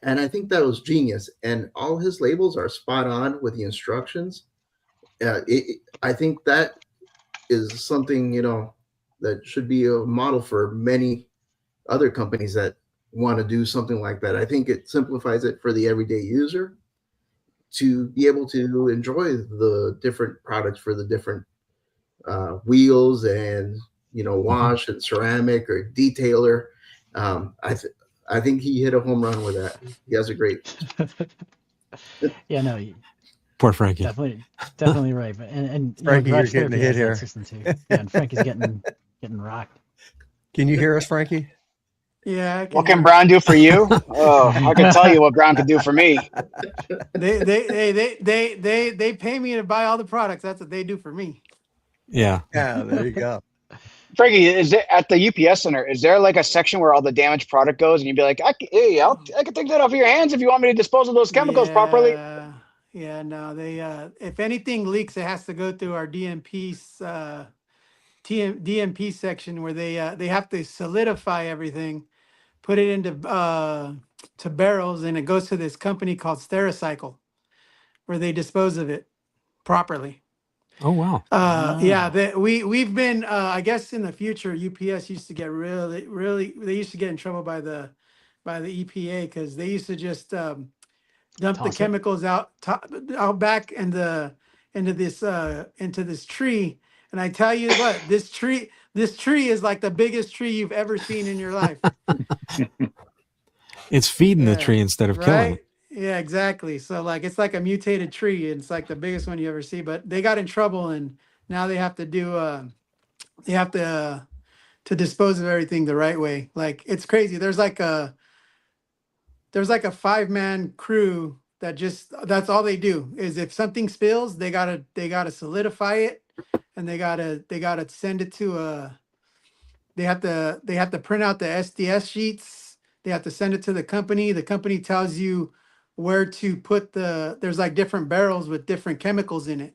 K: And I think that was genius. And all his labels are spot on with the instructions. I think that is something, that should be a model for many other companies that want to do something like that. I think it simplifies it for the everyday user to be able to enjoy the different products for the different wheels and, wash and ceramic or detailer. I think he hit a home run with that. He has a great.
F: Yeah, no.
H: Poor Frankie.
F: Definitely right. But and
C: Frankie, you're getting a hit here.
F: System too. Yeah, and Frankie's getting rocked.
C: Can you hear us, Frankie?
J: Yeah.
E: What can Brown do for you? Oh, I can tell you what Brown can do for me.
J: They pay me to buy all the products. That's what they do for me.
H: Yeah.
C: Yeah, there you go.
E: Frankie, is it at the UPS center? Is there like a section where all the damaged product goes, and you'd be like, I can take that off your hands if you want me to dispose of those chemicals properly?
J: Yeah, no, they if anything leaks, it has to go through our DMP section where they have to solidify everything, put it into to barrels, and it goes to this company called Stericycle, where they dispose of it properly.
H: Oh wow.
J: Yeah, we've been I guess in the future UPS used to get really they used to get in trouble by the EPA because they used to just dump the chemicals out back into this tree. And I tell you what, this tree is like the biggest tree you've ever seen in your life.
H: It's feeding the tree instead of killing it.
J: Yeah, exactly. So like it's like a mutated tree. It's like the biggest one you ever see. But they got in trouble, and now they have to do to dispose of everything the right way. Like it's crazy. There's like a 5-man crew that's all they do. Is if something spills, they gotta solidify it, and they gotta send it to a. They have to print out the SDS sheets. They have to send it to the company. The company tells you where to put there's like different barrels with different chemicals in it,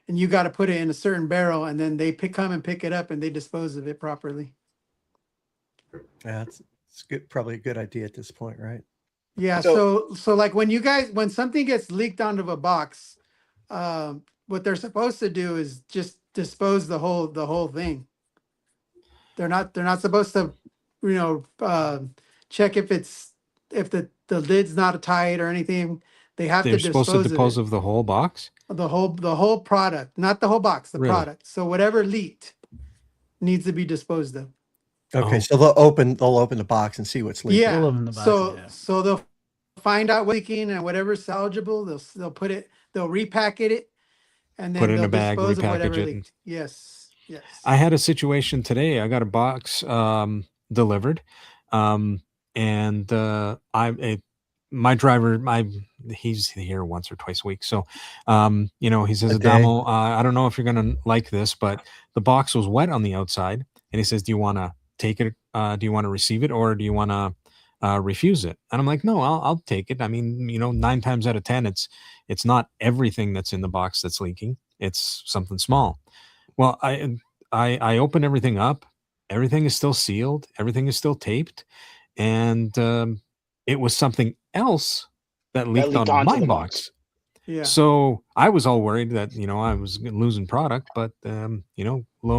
J: and you got to put it in a certain barrel, and then they come and pick it up and they dispose of it properly.
C: Yeah, it's good. Probably a good idea at this point, right?
J: Yeah. So like when something gets leaked onto a box, what they're supposed to do is just dispose the whole thing. They're not supposed to, check if the lid's not tight or anything. They have
H: They're
J: to
H: supposed to dispose
J: of
H: of the whole box.
J: the whole product, not the whole box, the
H: Really?
J: product. So whatever leaked needs to be disposed of.
C: Okay,
H: Oh.
C: so they'll open the box and see what's leaking.
J: Yeah.
F: All of them in the box,
J: So
F: yeah.
J: so they'll find out what's leaking and whatever's salvageable, they'll put it, they'll repackage it, and then
H: Put it in
J: they'll
H: a bag,
J: dispose of whatever
H: repackage it,
J: leaked. Yes. Yes.
H: I had a situation today. I got a box delivered, and my driver, he's here once or twice a week. So, he says,
C: A day.
H: Adamo, I don't know if you're gonna like this, but the box was wet on the outside, and he says, do you want to take it? Do you want to receive it, or do you want to refuse it? And I'm like, no, I'll take it. I mean, 9 times out of 10, it's not everything that's in the box that's leaking. It's something small. Well, I open everything up. Everything is still sealed. Everything is still taped, and it was something else that leaked
E: leaked
H: on
E: onto
H: my
E: the
H: box.
J: Yeah.
H: So I was all worried that I was losing product, but lo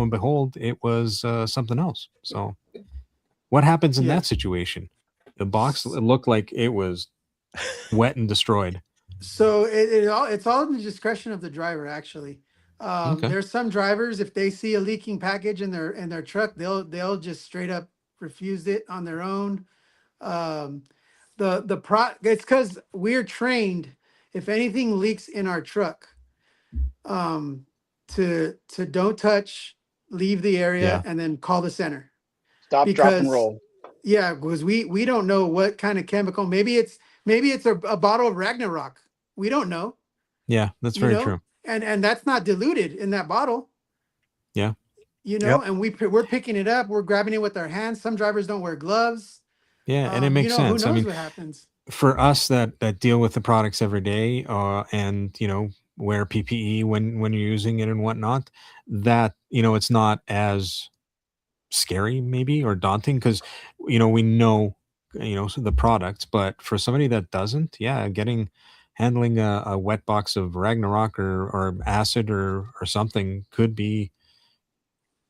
H: and behold, it was something else. So what happens in
J: Yeah.
H: that situation? The box looked like it was wet and destroyed.
J: So it's all in the discretion of the driver, actually.
H: Okay.
J: There's some drivers, if they see a leaking package in their truck, they'll just straight up refuse it on their own. It's because we're trained, if anything leaks in our truck, to don't touch, leave the area,
H: Yeah.
J: and then call the center.
E: Stop, drop, and
J: Because-
E: roll.
J: Yeah, because we don't know what kind of chemical. Maybe it's a bottle of Ragnarok. We don't know.
H: Yeah, that's very true.
J: And that's not diluted in that bottle.
H: Yeah.
C: Yep.
J: And we're picking it up, we're grabbing it with our hands. Some drivers don't wear gloves.
H: Yeah, and it makes sense.
J: Who
H: I
J: knows
H: mean,
J: what happens?
H: for us that deal with the products every day, and wear PPE when you're using it and whatnot, that it's not as scary maybe or daunting because we know the products, but for somebody that doesn't, handling a wet box of Ragnarok or acid or something could be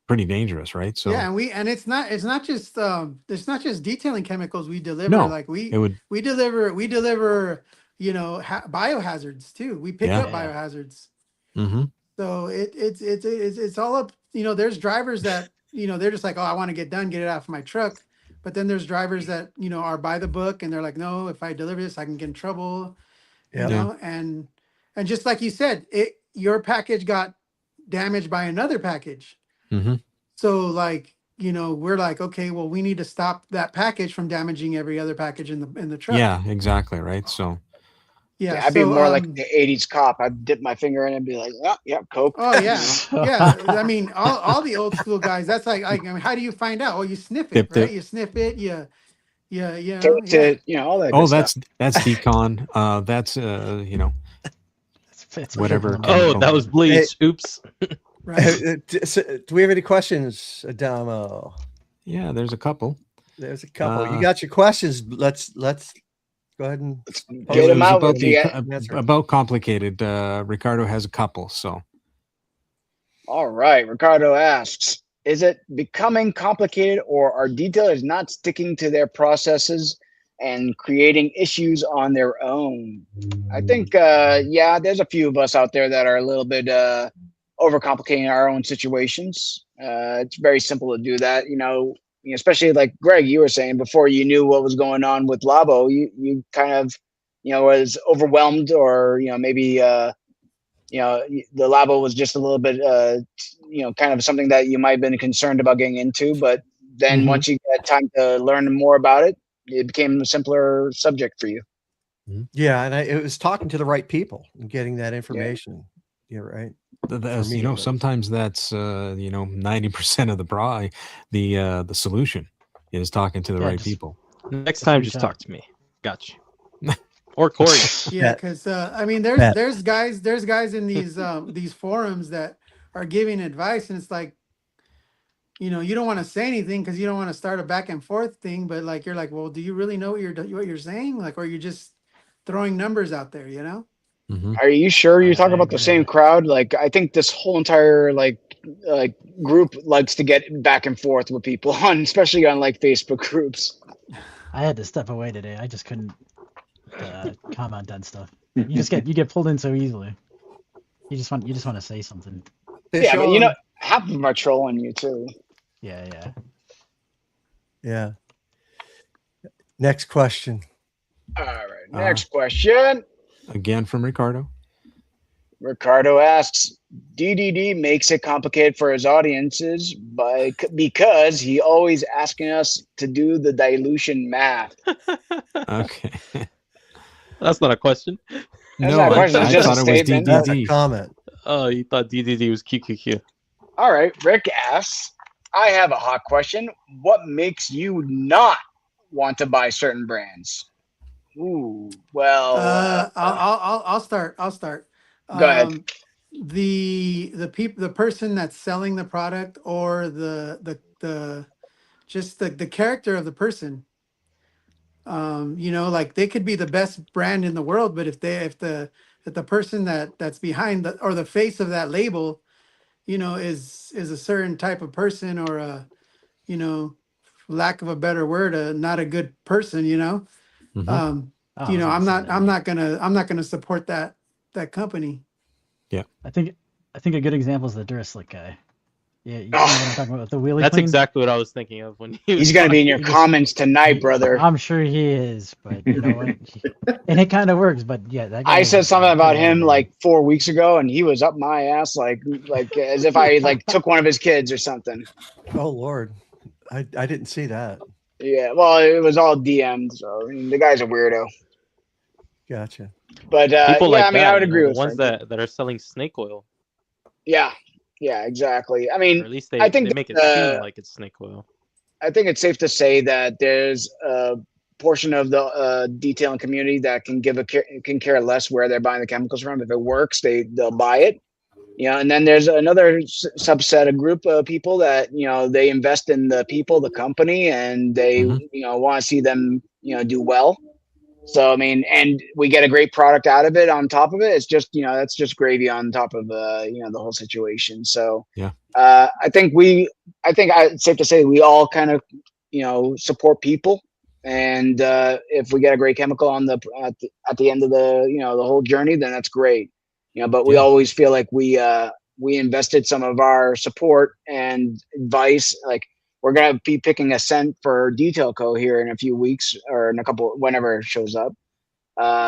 H: pretty dangerous, right? So
J: Yeah, and it's not just detailing chemicals we deliver.
H: No,
J: Like we
H: it would
J: deliver biohazards too. We pick
H: Yeah.
J: up biohazards.
H: mm-hmm.
J: So it's all up. There's drivers that they're just like, oh, I want to get it out of my truck. But then there's drivers that are by the book and they're like, no, if I deliver this, I can get in trouble.
C: Yeah.
J: And just like you said, your package got damaged by another package.
H: Mm-hmm.
J: So like we're like, okay, well, we need to stop that package from damaging every other package in the truck.
H: Yeah, exactly, right? So
J: Yeah.
E: I'd be
J: so,
E: more like the '80s cop. I'd dip my finger in and be like, "Oh, yeah, Coke."
J: Oh yeah, yeah. I mean, all the old school guys. That's like, how do you find out? Oh, you sniff it,
H: Dipped
J: right?
H: it.
J: You sniff it. Yeah.
E: Taste it, all that.
H: Oh,
E: good stuff.
H: that's decon. That's
F: It's
H: whatever.
F: like
G: Oh,
H: chemical.
G: that was bleach. Oops.
J: Right.
C: Do we have any questions, Adamo?
H: Yeah, there's a couple.
C: There's a couple. You
H: Uh,
C: got your questions. Let's go ahead and
E: Get
H: It
E: them
H: was
E: out.
H: about,
E: If you get-
C: That's right.
H: about complicated. Ricardo has a couple, so
E: All right. Ricardo asks, is it becoming complicated or are detailers not sticking to their processes and creating issues on their own? I think, there's a few of us out there that are a little bit overcomplicating our own situations. It's very simple to do that, especially like Greg, you were saying before you knew what was going on with Labo, you kind of, was overwhelmed or, maybe, the Labo was just a little bit, kind of something that you might have been concerned about getting into. But then
H: Mhm.
E: once you had time to learn more about it, it became a simpler subject for you.
C: Yeah, and it was talking to the right people and getting that information. You're right.
H: That's,
C: me,
H: you know,
C: at least.
H: sometimes that's 90% of the solution is talking to the right people.
G: Next time, just talk to me. Got you. Or Corey.
J: Yeah, because I mean, there's guys in these forums that are giving advice, and it's like, you know, you don't want to say anything because you don't want to start a back and forth thing, but like you're like, well, do you really know what you're saying? Like, or you're just throwing numbers out there, you know?
E: Are you sure you're talking about the same crowd? Like, I think this whole entire like group likes to get back and forth with people on, especially on like Facebook groups.
F: I had to step away today. I just couldn't comment on stuff. You get pulled in so easily. You just want to say something.
E: Yeah, but you know, half of them are trolling you too.
C: Yeah. Next question.
E: All right, next question.
H: Again from Ricardo.
E: Ricardo asks, DDD makes it complicated for his audiences because he always asking us to do the dilution math.
H: Okay.
G: That's not a question.
E: That's not a question. It's just a statement.
C: That's a comment.
G: Oh, you thought DDD was QQQ.
E: All right. Rick asks, I have a hot question. What makes you not want to buy certain brands? Ooh, well,
J: I'll start.
E: Go ahead.
J: The person that's selling the product, or the character of the person. You know, like they could be the best brand in the world, but if the person that's behind or the face of that label, you know, is a certain type of person, or a, you know, lack of a better word, not a good person, you know. You know, I'm not gonna support that company.
H: Yeah.
F: I think a good example is the Duraslick guy. Yeah, you know what I'm talking about, the wheelie
G: That's
F: clean?
G: exactly what I was thinking of when
E: He's gonna be in your comments tonight, brother.
F: I'm sure he is, but you know what? And it kind of works, but yeah, that guy
E: I said something about him like 4 weeks ago, and he was up my ass like as if I like took one of his kids or something.
C: Oh Lord, I didn't see that.
E: Yeah, well, it was all DM'd, so I mean, the guy's a weirdo.
C: Gotcha.
E: But
G: people
E: yeah,
G: like
E: I mean,
G: that,
E: I would
G: you know,
E: agree
G: the
E: with
G: ones
E: Frankie.
G: that are selling snake oil.
E: Yeah, exactly. I mean,
G: Or at least they make it seem like it's snake oil.
E: I think it's safe to say that there's a portion of the detailing community that can can care less where they're buying the chemicals from. If it works, they'll buy it. You know, and then there's another subset, a group of people that, you know, they invest in the people, the company, and they, you know, want to see them, you know, do well. So, I mean, and we get a great product out of it on top of it. It's just, you know, that's just gravy on top of, you know, the whole situation. So,
H: yeah,
E: I think it's safe to say we all kind of, you know, support people. And if we get a great chemical on at the end of the, you know, the whole journey, then that's great. You know, but we always feel like we invested some of our support and advice. Like, we're going to be picking a scent for Detail Co. here in a few weeks, or in a couple, whenever it shows up.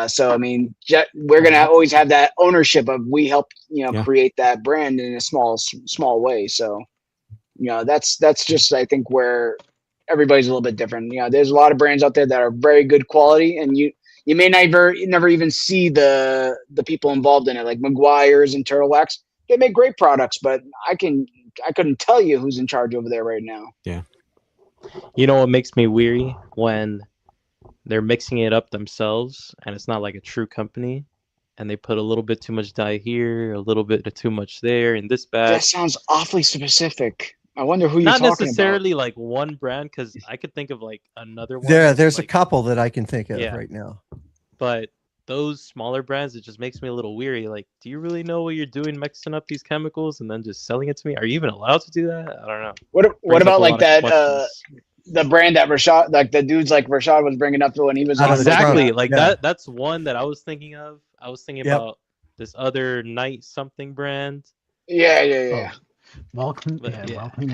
E: So, I mean, we're going to always have that ownership of, we helped, you know, create that brand in a small way. So, you know, that's just, I think, where everybody's a little bit different. You know, there's a lot of brands out there that are very good quality, and you may never even see the people involved in it, like McGuire's and Turtle Wax. They make great products, but I couldn't tell you who's in charge over there right now.
H: Yeah.
G: You know what makes me weary? When they're mixing it up themselves and it's not like a true company, and they put a little bit too much dye here, a little bit too much there, in this bag.
E: That sounds awfully specific. I wonder who you're talking about.
G: Not necessarily like one brand, because I could think of like another one.
C: There's
G: like,
C: a couple that I can think of right now.
G: But those smaller brands, it just makes me a little weary. Like, do you really know what you're doing mixing up these chemicals and then just selling it to me? Are you even allowed to do that? I don't know.
E: What about like that the brand that Rashad, like the dudes like Rashad was bringing up when he was on
G: exactly like that's one that I was thinking of. I was thinking about this other night something brand.
E: Yeah.
F: Welcome.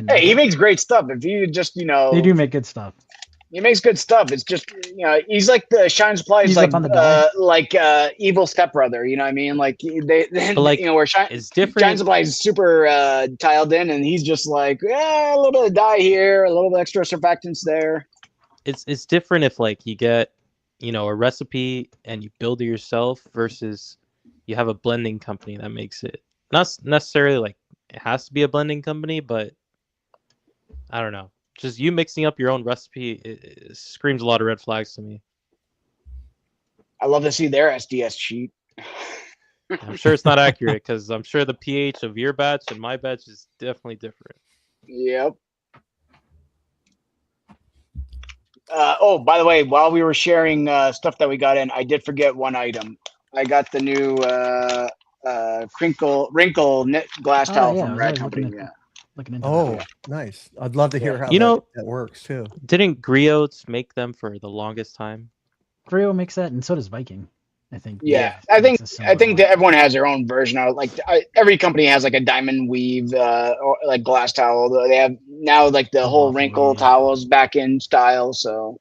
E: Hey, he makes great stuff. If you just, you know,
F: they do make good stuff.
E: He makes good stuff. It's just, you know, he's like the Shine Supply is like evil stepbrother. You know what I mean? Like they like, you know, where Shine Supply is super tiled in, and he's just like, a little bit of dye here, a little bit extra surfactants there.
G: It's different if like you get a recipe and you build it yourself versus you have a blending company that makes it. Not necessarily like it has to be a blending company, but I don't know. Just you mixing up your own recipe, it screams a lot of red flags to me.
E: I love to see their SDS sheet.
G: I'm sure it's not accurate because I'm sure the pH of your batch and my batch is definitely different.
E: Yep. Oh, by the way, while we were sharing stuff that we got in, I did forget one item. I got the new wrinkle knit glass towel from Rag Company.
F: Looking into
C: Oh, nice. I'd love to hear how that works too.
G: Didn't Griots make them for the longest time?
F: Griot makes that, and so does Viking, I think.
E: Yeah, I think that everyone has their own version of like every company has like a diamond weave or like glass towel. They have now like the whole wrinkle towels back in style. So,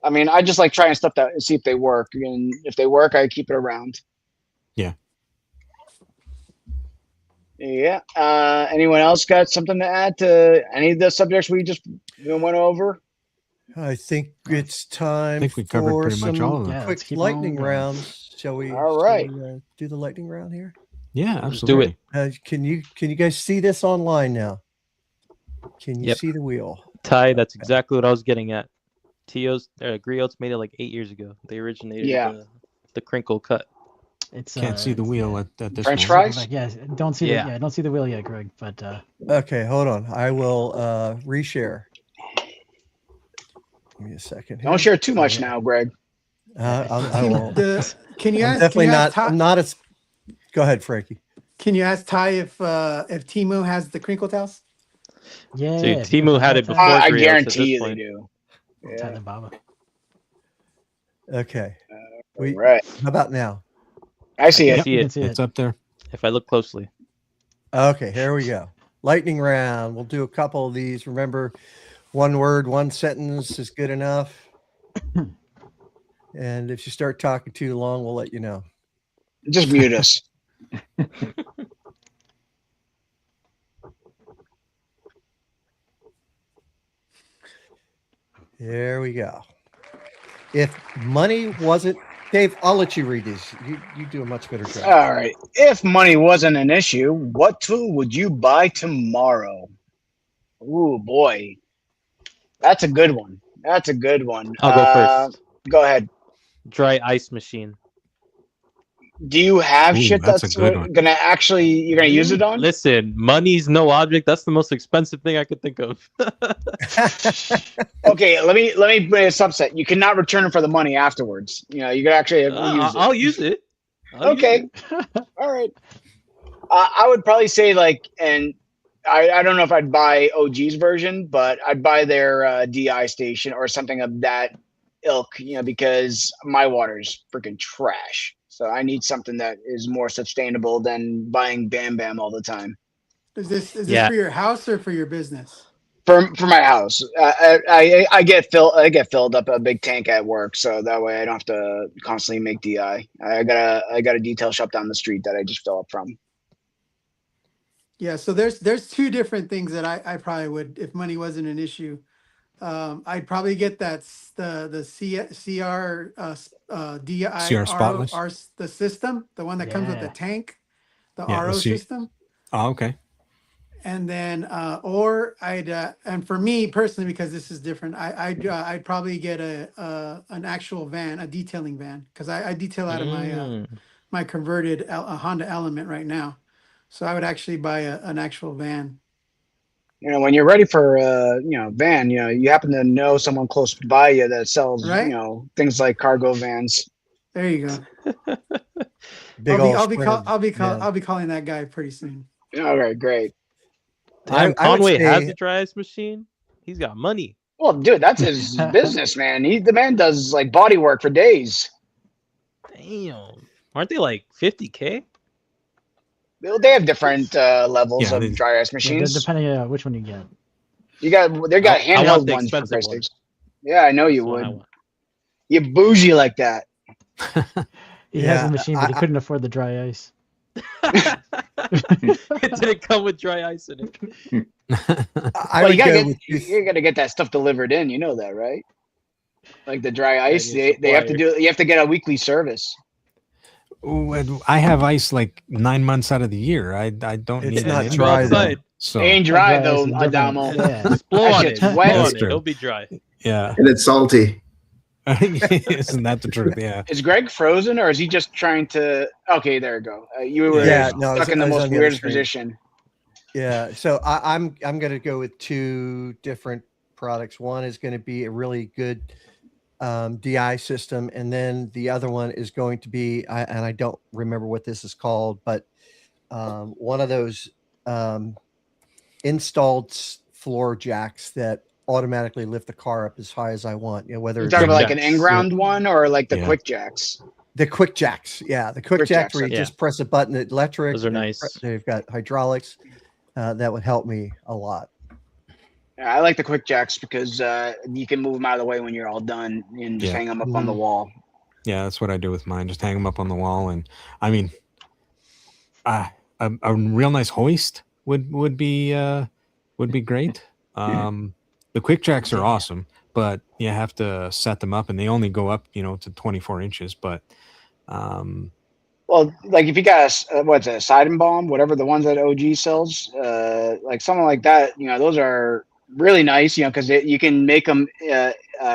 E: I mean, I just like trying stuff that see if they work, and if they work, I keep it around.
H: Yeah.
E: Yeah. Anyone else got something to add to any of the subjects we just went over?
C: I think it's time.
H: I think we covered pretty much all of them.
C: Quick lightning rounds. Shall we?
E: All right.
C: Do the lightning round here.
H: Yeah, absolutely.
G: Do it.
C: Can you guys see this online now? Can you see the wheel?
G: Ty, that's exactly what I was getting at. Griots made it like 8 years ago. They originated the crinkle cut.
F: It's
H: can't see the wheel at this
E: French
H: moment.
E: fries.
F: Yeah, don't see don't see the wheel yet, Greg. But
C: okay, hold on. I will reshare. Give me a second.
E: Don't share too much now, Greg.
C: I won't.
J: Can you ask?
C: Definitely
J: can you ask
C: not. I'm not as. Go ahead, Frankie.
J: Can you ask Ty if Temu has the crinkle towels?
F: Yeah,
G: dude, Temu had it before.
E: I
G: Griots
E: guarantee you
G: point.
E: they do.
F: Ty the Baba.
C: Okay.
E: Right.
C: How about now?
E: I see it.
H: It's up there.
G: If I look closely.
C: Okay, here we go. Lightning round. We'll do a couple of these. Remember, one word, one sentence is good enough. And if you start talking too long, we'll let you know.
E: Just mute us.
C: Here we go. If money wasn't, Dave, I'll let you read these. You do a much better job.
E: All right. If money wasn't an issue, what tool would you buy tomorrow? Ooh, boy. That's a good one. That's a good one.
G: I'll go first.
E: Go ahead.
G: Dry ice machine.
E: Do you have shit
H: that's
E: that's
H: a good one.
E: gonna actually you're gonna use it on?
G: Listen, money's no object. That's the most expensive thing I could think of.
E: Okay, let me put a subset. You cannot return it for the money afterwards. You can actually use it.
G: I'll use it.
E: Okay. All right. I would probably say and I don't know if I'd buy OG's version, but I'd buy their DI station or something of that ilk, because my water's freaking trash. So I need something that is more sustainable than buying Bam Bam all the time.
J: Is this for your house or for your business?
E: For my house, I get filled up a big tank at work, so that way I don't have to constantly make DI. I got a detail shop down the street that I just fill up from.
J: Yeah, so there's two different things that I probably would, if money wasn't an issue. I'd probably get the CR DI
H: CR spotless?
J: RO, the system, the one that comes with the tank, the
H: Yeah,
J: RO system.
H: Oh, okay.
J: And then or I'd and for me personally, because this is different, I'd probably get an actual van, a detailing van, because I detail out of my converted Honda Element right now. So I would actually buy an actual van.
E: When you're ready for van, you happen to know someone close by you that sells, things like cargo vans.
J: There you go. I'll be calling that guy pretty soon.
E: All right, great.
G: Damn, Conway has a dry ice machine. He's got money.
E: Well, dude, that's his business, man. The man does like body work for days.
G: Damn, aren't they like 50K?
E: They have different levels of dry ice machines.
F: Depending on which one you get.
E: They got handheld ones for Christ's. Yeah, I know you would. You bougie like that.
F: He has a machine, but he couldn't afford the dry ice.
G: It didn't come with dry ice in it.
E: You gotta get that stuff delivered in. You know that, right? Like the dry ice,
G: your
E: they have to
G: supplier.
E: do. You have to get a weekly service.
H: Ooh, and I have ice like 9 months out of the year. I don't
C: It's
H: need
C: not
H: it
G: Just go
C: dry,
H: anymore.
C: though.
G: outside.
H: So
E: Ain't
F: Like
E: dry
F: dry
E: though,
F: ice is different.
E: Adamo.
F: Yeah.
G: Just blow
E: That
G: on
E: shit's
G: it.
E: wet.
G: Blow
H: That's
G: on it.
H: true.
G: It'll be dry.
H: yeah,
K: And it's salty.
H: isn't that the truth? Yeah.
E: Is Greg frozen or is he just trying to? Okay, there you go. You were
C: Yeah, no, I was-
E: stuck in the
C: I was
E: most
C: on the other
E: weirdest
C: screen.
E: position.
C: Yeah, so I'm going to go with two different products. One is going to be a really good DI system, and then the other one is going to be, and I don't remember what this is called, but one of those installed floor jacks that automatically lift the car up as high as I want. You know, whether
E: You
C: it's
E: talking about
G: Quick
E: like an
G: jacks.
E: in-ground one or like the
H: Yeah.
E: quick jacks?
C: the quick jacks. Yeah, the quick
E: Quick
C: jacks
E: jacks,
C: where you
G: okay.
C: just press a button, electric.
G: Those are
C: and
G: nice.
C: They've got hydraulics. That would help me a lot.
E: Yeah, I like the quick jacks because you can move them out of the way when you're all done and just
H: Yeah.
E: hang them up on the wall.
H: Yeah, that's what I do with mine. Just hang them up on the wall, and I mean, a real nice hoist would be great. The quick jacks are awesome, but you have to set them up, and they only go up, to 24 inches. But
E: Well, like if you got what's a side and bomb, whatever the ones that OG sells, like something like that, those are really nice, because you can make them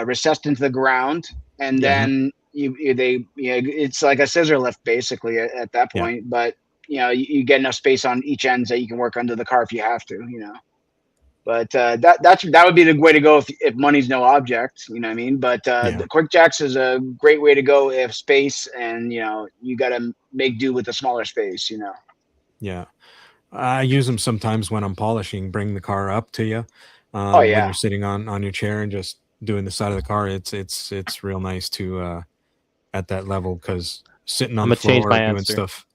E: recessed into the ground, and
G: Yeah.
E: then it's like a scissor lift basically at that
H: Yeah.
E: point. But you get enough space on each end that you can work under the car if you have to, But that would be the way to go if money's no object, you know what I mean? But the quick jacks is a great way to go if space and you got to make do with a smaller space,
H: yeah, I use them sometimes when I'm polishing. Bring the car up to you.
E: Oh, yeah.
H: When you're sitting on your chair and just doing the side of the car, it's real nice to at that level, because sitting on
G: I'm
H: the
G: gonna change
H: floor
G: my
H: doing
G: answer.
H: stuff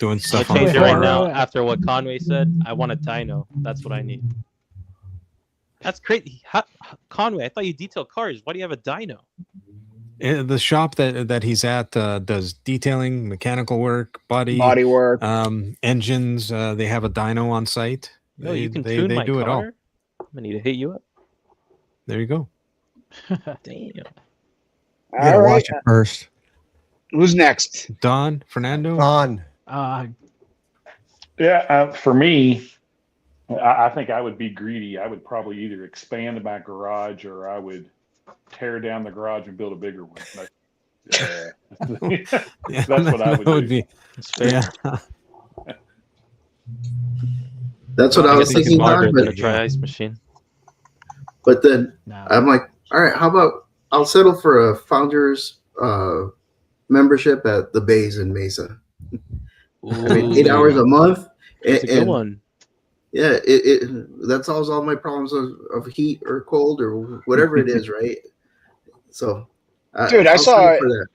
G: I'll
H: on
G: change
H: the
G: it right
H: floor.
G: now after what Conway said. I want a dyno. That's what I need. That's crazy. Conway, I thought you detail cars. Why do you have a dyno?
H: The shop that he's at does detailing, mechanical work, body
E: work,
H: engines. They have a dyno on site.
G: No, you can
H: they
G: tune my
H: do
G: car.
H: it all.
G: I'm gonna need to hit you up.
H: There you go.
G: Damn.
C: You gotta
E: All right.
C: watch it first.
E: Who's next?
H: Don, Fernando.
C: On.
I: Yeah, for me, I think I would be greedy. I would probably either expand my garage or I would tear down the garage and build a bigger one.
H: Yeah,
I: That's what I would do.
H: Yeah.
K: That's what I was
G: guess it's
K: thinking,
G: smarter
K: Don,
G: than a
K: but,
G: dry ice machine.
K: but then
F: No.
K: I'm like, all right, how about I'll settle for a founder's membership at the Bays in Mesa. I mean, 8 hours a month.
G: That's a good one.
K: Yeah, it that solves all my problems of heat or cold or whatever it is, right? So,
E: Dude,
K: I'll settle for that.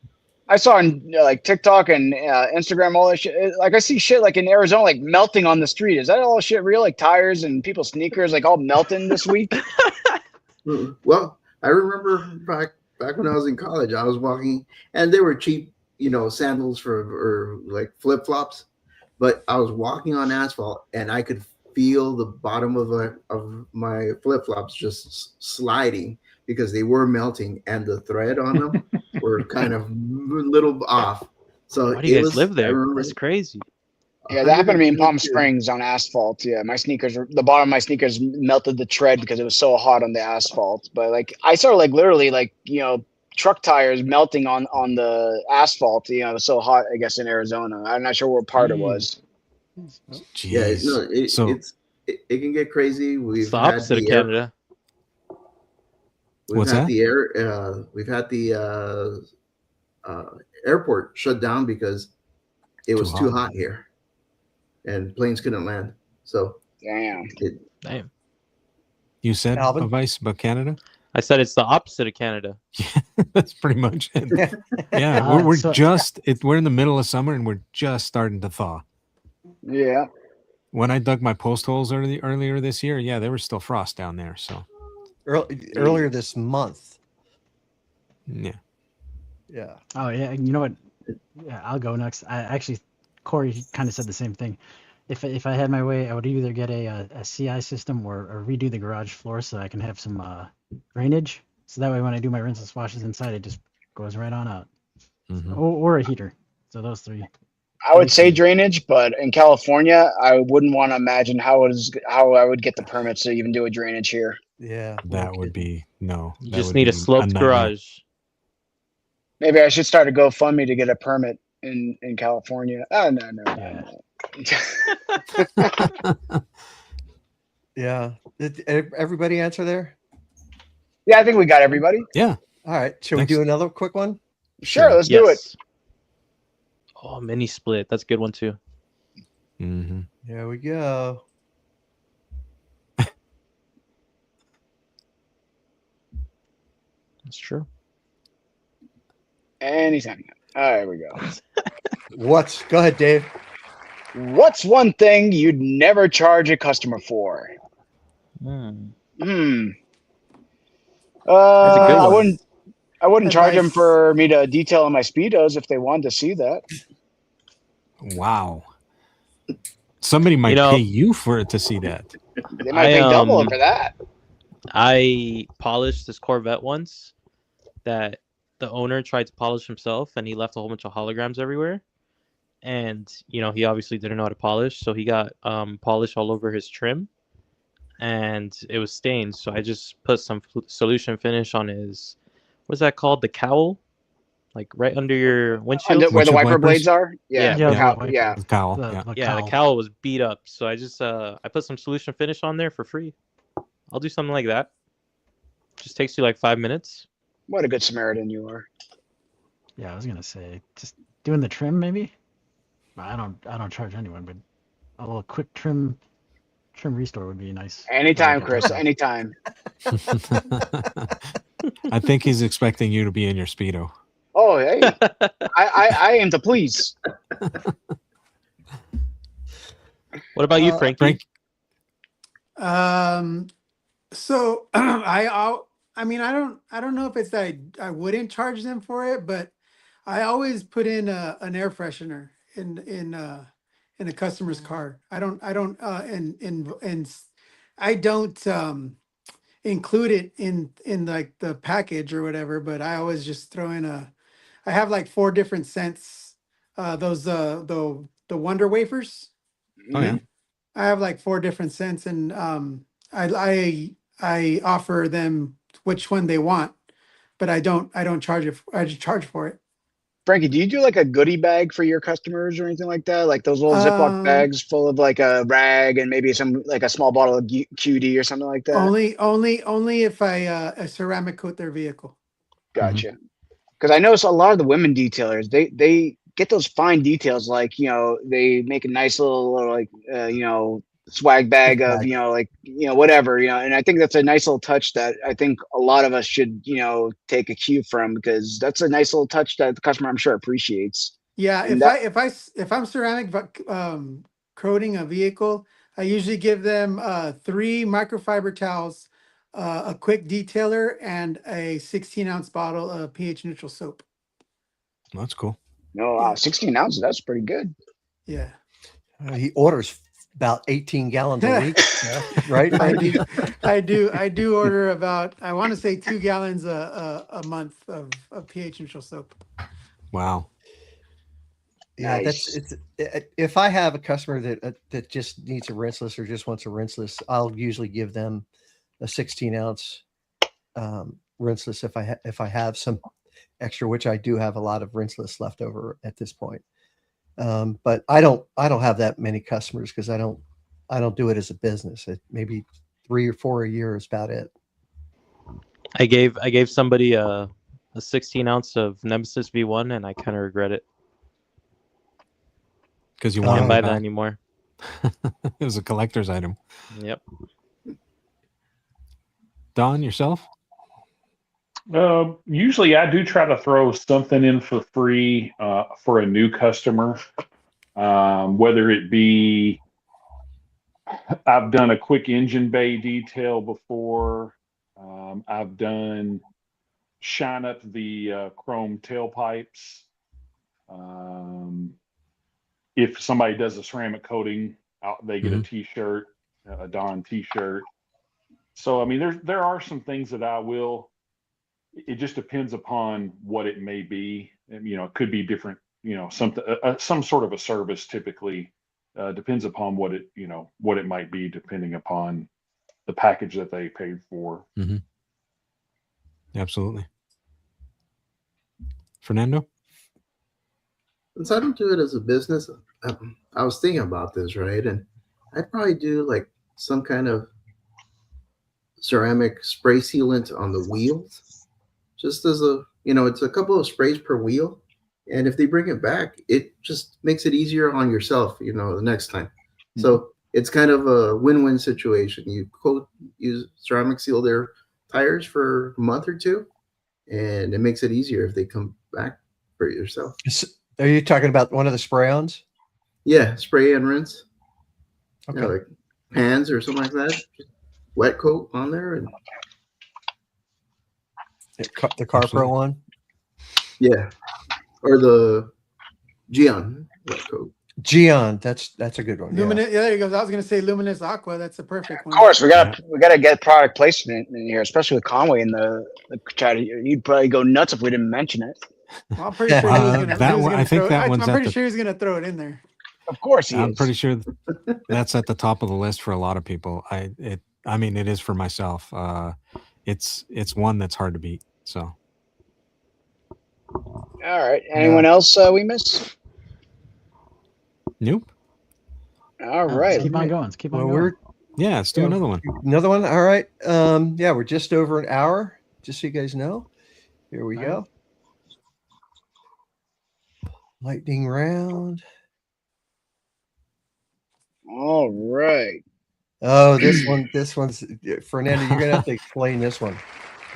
E: I saw on like TikTok and Instagram all that shit. Like I see shit like in Arizona, like melting on the street. Is that all shit real? Like tires and people's sneakers, like all melting this week?
K: Well, I remember back when I was in college, I was walking, and they were cheap, sandals or like flip flops, but I was walking on asphalt, and I could feel the bottom of my flip flops just sliding because they were melting, and the thread on them were kind of a little off. So
G: Why do you guys live there? That's crazy.
E: Yeah, that happened to me in Palm Springs on asphalt. Yeah, the bottom of my sneakers melted the tread because it was so hot on the asphalt. But like I saw like literally like truck tires melting on the asphalt. It was so hot. I guess in Arizona. I'm not sure what part it was.
K: Yeah, no, it can get crazy.
G: It's the opposite of Canada.
K: We've had the airport shut down because it was too hot here, and planes couldn't land. So
E: damn.
H: You said
C: Alvin?
H: advice about Canada?
G: I said it's the opposite of Canada.
H: That's pretty much it. Yeah, we're in the middle of summer and we're just starting to thaw.
E: Yeah.
H: When I dug my post holes earlier this year, yeah, there was still frost down there. So
C: earlier this month.
H: Yeah.
C: Yeah.
F: Oh yeah, you know what? Yeah, I'll go next. Corey kind of said the same thing. If I had my way, I would either get a CI system or redo the garage floor so I can have some drainage. So that way, when I do my rinseless washes inside, it just goes right on out.
H: Mhm.
F: Or a heater. So those three.
E: I would say drainage, but in California, I wouldn't want to imagine how I would get the permits to even do a drainage here.
C: Yeah,
H: That would be no.
G: You
H: That
G: just
H: would
G: need
H: be
G: a sloped
H: nightmare.
G: garage.
E: Maybe I should start a GoFundMe to get a permit in California. Oh no.
C: Yeah. Did everybody answer there?
E: Yeah, I think we got everybody.
H: Yeah.
C: All right. Should we do another quick one?
E: Sure, let's do it.
G: Oh, mini split. That's a good one too.
H: Mm-hmm.
C: There we go.
G: That's true.
E: Anytime. All right, here we go.
C: Go ahead, Dave.
E: What's one thing you'd never charge a customer for? I wouldn't charge them for me to detail on my Speedos if they wanted to see that.
H: Wow. Somebody might pay you for it to see that.
E: They might pay double for that.
G: I polished this Corvette once that the owner tried to polish himself, and he left a whole bunch of holograms everywhere. And, he obviously didn't know how to polish, so he got polish all over his trim, and it was stained. So I just put some solution finish on his, what's that called? The cowl? Like right under your windshield?
E: Where the wiper blades are?
G: Yeah.
H: The cowl.
G: The cowl was beat up. So I just I put some solution finish on there for free. I'll do something like that. Just takes you like 5 minutes.
E: What a good Samaritan you are.
F: Yeah, I was gonna say just doing the trim maybe. I don't charge anyone, but a little quick trim restore would be nice.
E: Anytime, Chris. Anytime.
H: I think he's expecting you to be in your Speedo.
E: Oh, hey. I aim to please.
G: What about you, Frankie?
J: So I mean, I don't know if it's that I wouldn't charge them for it, but I always put in an air freshener in a customer's car. I don't include it in like the package or whatever, but I always just throw in I have like 4 different scents. Those the Wonder Wafers.
H: Oh yeah.
J: I have like 4 different scents, and I offer them which one they want, but I don't charge it. I just charge for it.
E: Frankie, do you do like a goodie bag for your customers or anything like that? Like those little Ziploc bags full of like a rag and maybe some like a small bottle of QD or something like that?
J: Only if I ceramic coat their vehicle.
E: Gotcha. Because I notice a lot of the women detailers, they get those fine details, like they make a nice little like swag bag of whatever, and I think that's a nice little touch that I think a lot of us should take a cue from, because that's a nice little touch that the customer, I'm sure, appreciates.
J: Yeah,
E: And
J: if I'm ceramic coating a vehicle, I usually give them 3 microfiber towels, a quick detailer, and a 16-ounce bottle of pH neutral soap.
H: That's cool.
E: No, 16 ounces, that's pretty good.
J: Yeah.
C: He orders about 18 gallons a week, right?
J: I do order about, I want to say 2 gallons a month of pH neutral soap.
H: Wow.
C: Yeah,
E: Nice.
C: If I have a customer that just needs a rinseless or just wants a rinseless, I'll usually give them a 16-ounce rinseless if I have some extra, which I do have a lot of rinseless left over at this point. But I don't have that many customers because I don't do it as a business. Maybe 3 or 4 a year is about it.
G: I gave somebody a 16 ounce of Nemesis V1, and I kind of regret it.
H: Because you
G: can't
H: want
G: buy that anymore.
H: It was a collector's item.
G: Yep.
H: Don, yourself?
I: Usually I do try to throw something in for free for a new customer, whether it be I've done a quick engine bay detail before. I've done shine up the chrome tailpipes. If somebody does a ceramic coating, they get a T-shirt, a Don T-shirt. So I mean, there are some things that I will it just depends upon what it may be. And, you know, it could be different, you know, something, some sort of a service typically, depends upon what it, you know, what it might be depending upon the package that they paid for.
H: Mm-hmm. Absolutely. Fernando?
K: Since I don't do it as a business, I was thinking about this, right? And I'd probably do like some kind of ceramic spray sealant on the wheels, just as a, you know, it's a couple of sprays per wheel. And if they bring it back, it just makes it easier on yourself, you know, the next time. Mm-hmm. So it's kind of a win-win situation. You use ceramic seal their tires for a month or two, and it makes it easier if they come back for yourself.
C: Are you talking about one of the spray-ons?
K: Yeah, spray and rinse.
C: Okay.
K: You know, like pans or something like that. Wet coat on there, and
C: the CarPro one.
K: Yeah, or the Geon wet coat.
C: Geon, that's a good one.
J: Luminous, yeah, there you go. I was gonna say Luminous Aqua. That's the perfect one.
E: Of course, we gotta get product placement in here, especially with Conway in the chat. You'd probably go nuts if we didn't mention it.
J: Well, I'm pretty sure I'm pretty sure he's gonna throw it in there.
E: Of course he is.
H: I'm pretty sure that's at the top of the list for a lot of people. I mean, it is for myself. It's one that's hard to beat. So.
E: All right. Anyone else we missed?
H: Nope.
E: All right.
F: Let's keep on going. Let's keep on going.
H: Yeah, let's do another one.
C: Another one. All right. Yeah, we're just over an hour. Just so you guys know. Here we go. Lightning round.
E: All right.
C: Oh, this one's Fernando. You're gonna have to explain this one.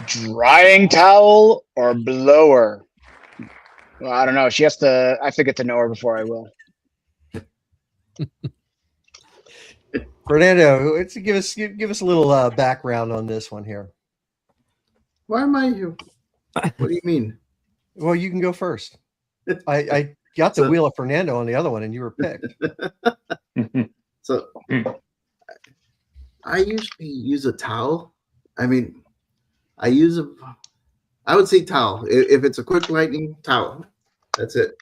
E: Drying towel or blower? Well, I don't know. She has to. I have to get to know her before I will.
C: Fernando, give us a little background on this one here.
K: Why am I here? What do you mean?
C: Well, you can go first. I got the wheel of Fernando on the other one, and you were picked.
K: So I usually use a towel. I mean, I would say towel. If it's a quick lightning towel, that's it.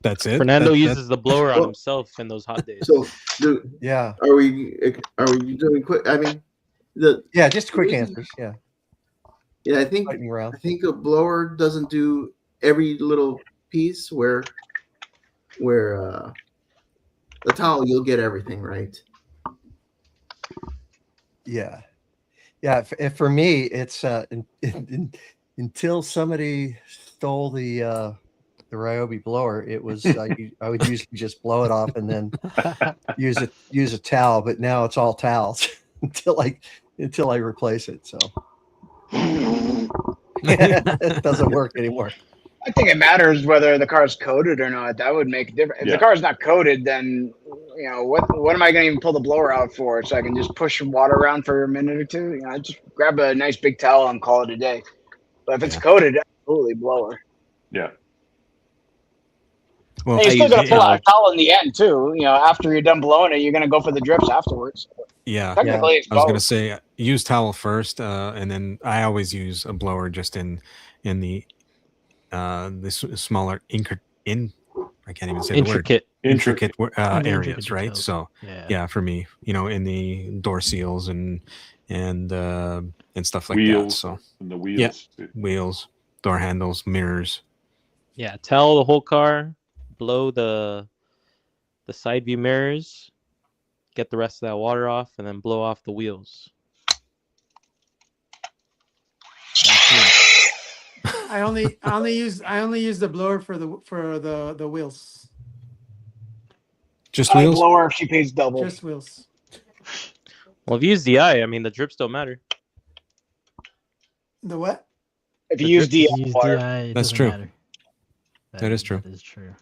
H: That's it.
G: Fernando uses the blower on himself in those hot days.
K: So,
C: yeah.
K: Are we doing quick? I mean,
C: just quick answers. Yeah.
K: Yeah, I think a blower doesn't do every little piece where the towel, you'll get everything right.
C: Yeah. For me, it's until somebody stole the Ryobi blower, it was I would usually just blow it off and then use a towel. But now it's all towels until I replace it. So it doesn't work anymore.
E: I think it matters whether the car is coated or not. That would make a difference. If the car is not coated, then what am I going to even pull the blower out for? So I can just push water around for a minute or two. Just grab a nice big towel and call it a day. But if it's coated, absolutely blower.
I: Yeah.
E: Well, and you're still going to pull out a towel in the end too. After you're done blowing it, you're going to go for the drips afterwards.
H: Yeah.
E: Technically, it's
H: I was going to say use towel first, and then I always use a blower just in the smaller I can't even say
G: intricate
H: areas, right? Details. So yeah, for me, in the door seals and stuff like that. So
I: and the wheels,
H: wheels, door handles, mirrors.
G: Yeah, towel the whole car, blow the side view mirrors, get the rest of that water off, and then blow off the wheels.
J: I only use the blower for the wheels.
H: Just wheels.
E: Blower, she pays double.
J: Just wheels.
G: Well, if you use DI, I mean the drips don't matter.
J: The what?
E: If you use DI,
H: that's true.
F: Matter.
H: That is true.
F: That is true.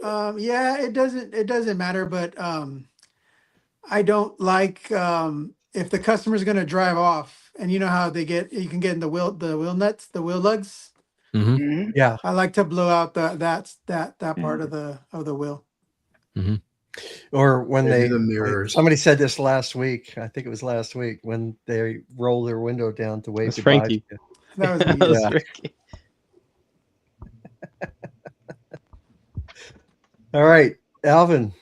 J: Yeah, it doesn't matter, but I don't like if the customer's going to drive off, and you know how you can get in the wheel nuts, the wheel lugs.
H: Mm-hmm.
C: Yeah,
J: I like to blow out that part of the wheel.
H: Mm-hmm.
C: Or when
K: the mirrors.
C: Somebody said this last week. I think it was last week when they roll their window down to wave
G: That's
C: goodbye.
G: Frankie.
J: That was me.
G: That was
C: Yeah.
G: Ricky.
C: All right, Alvin.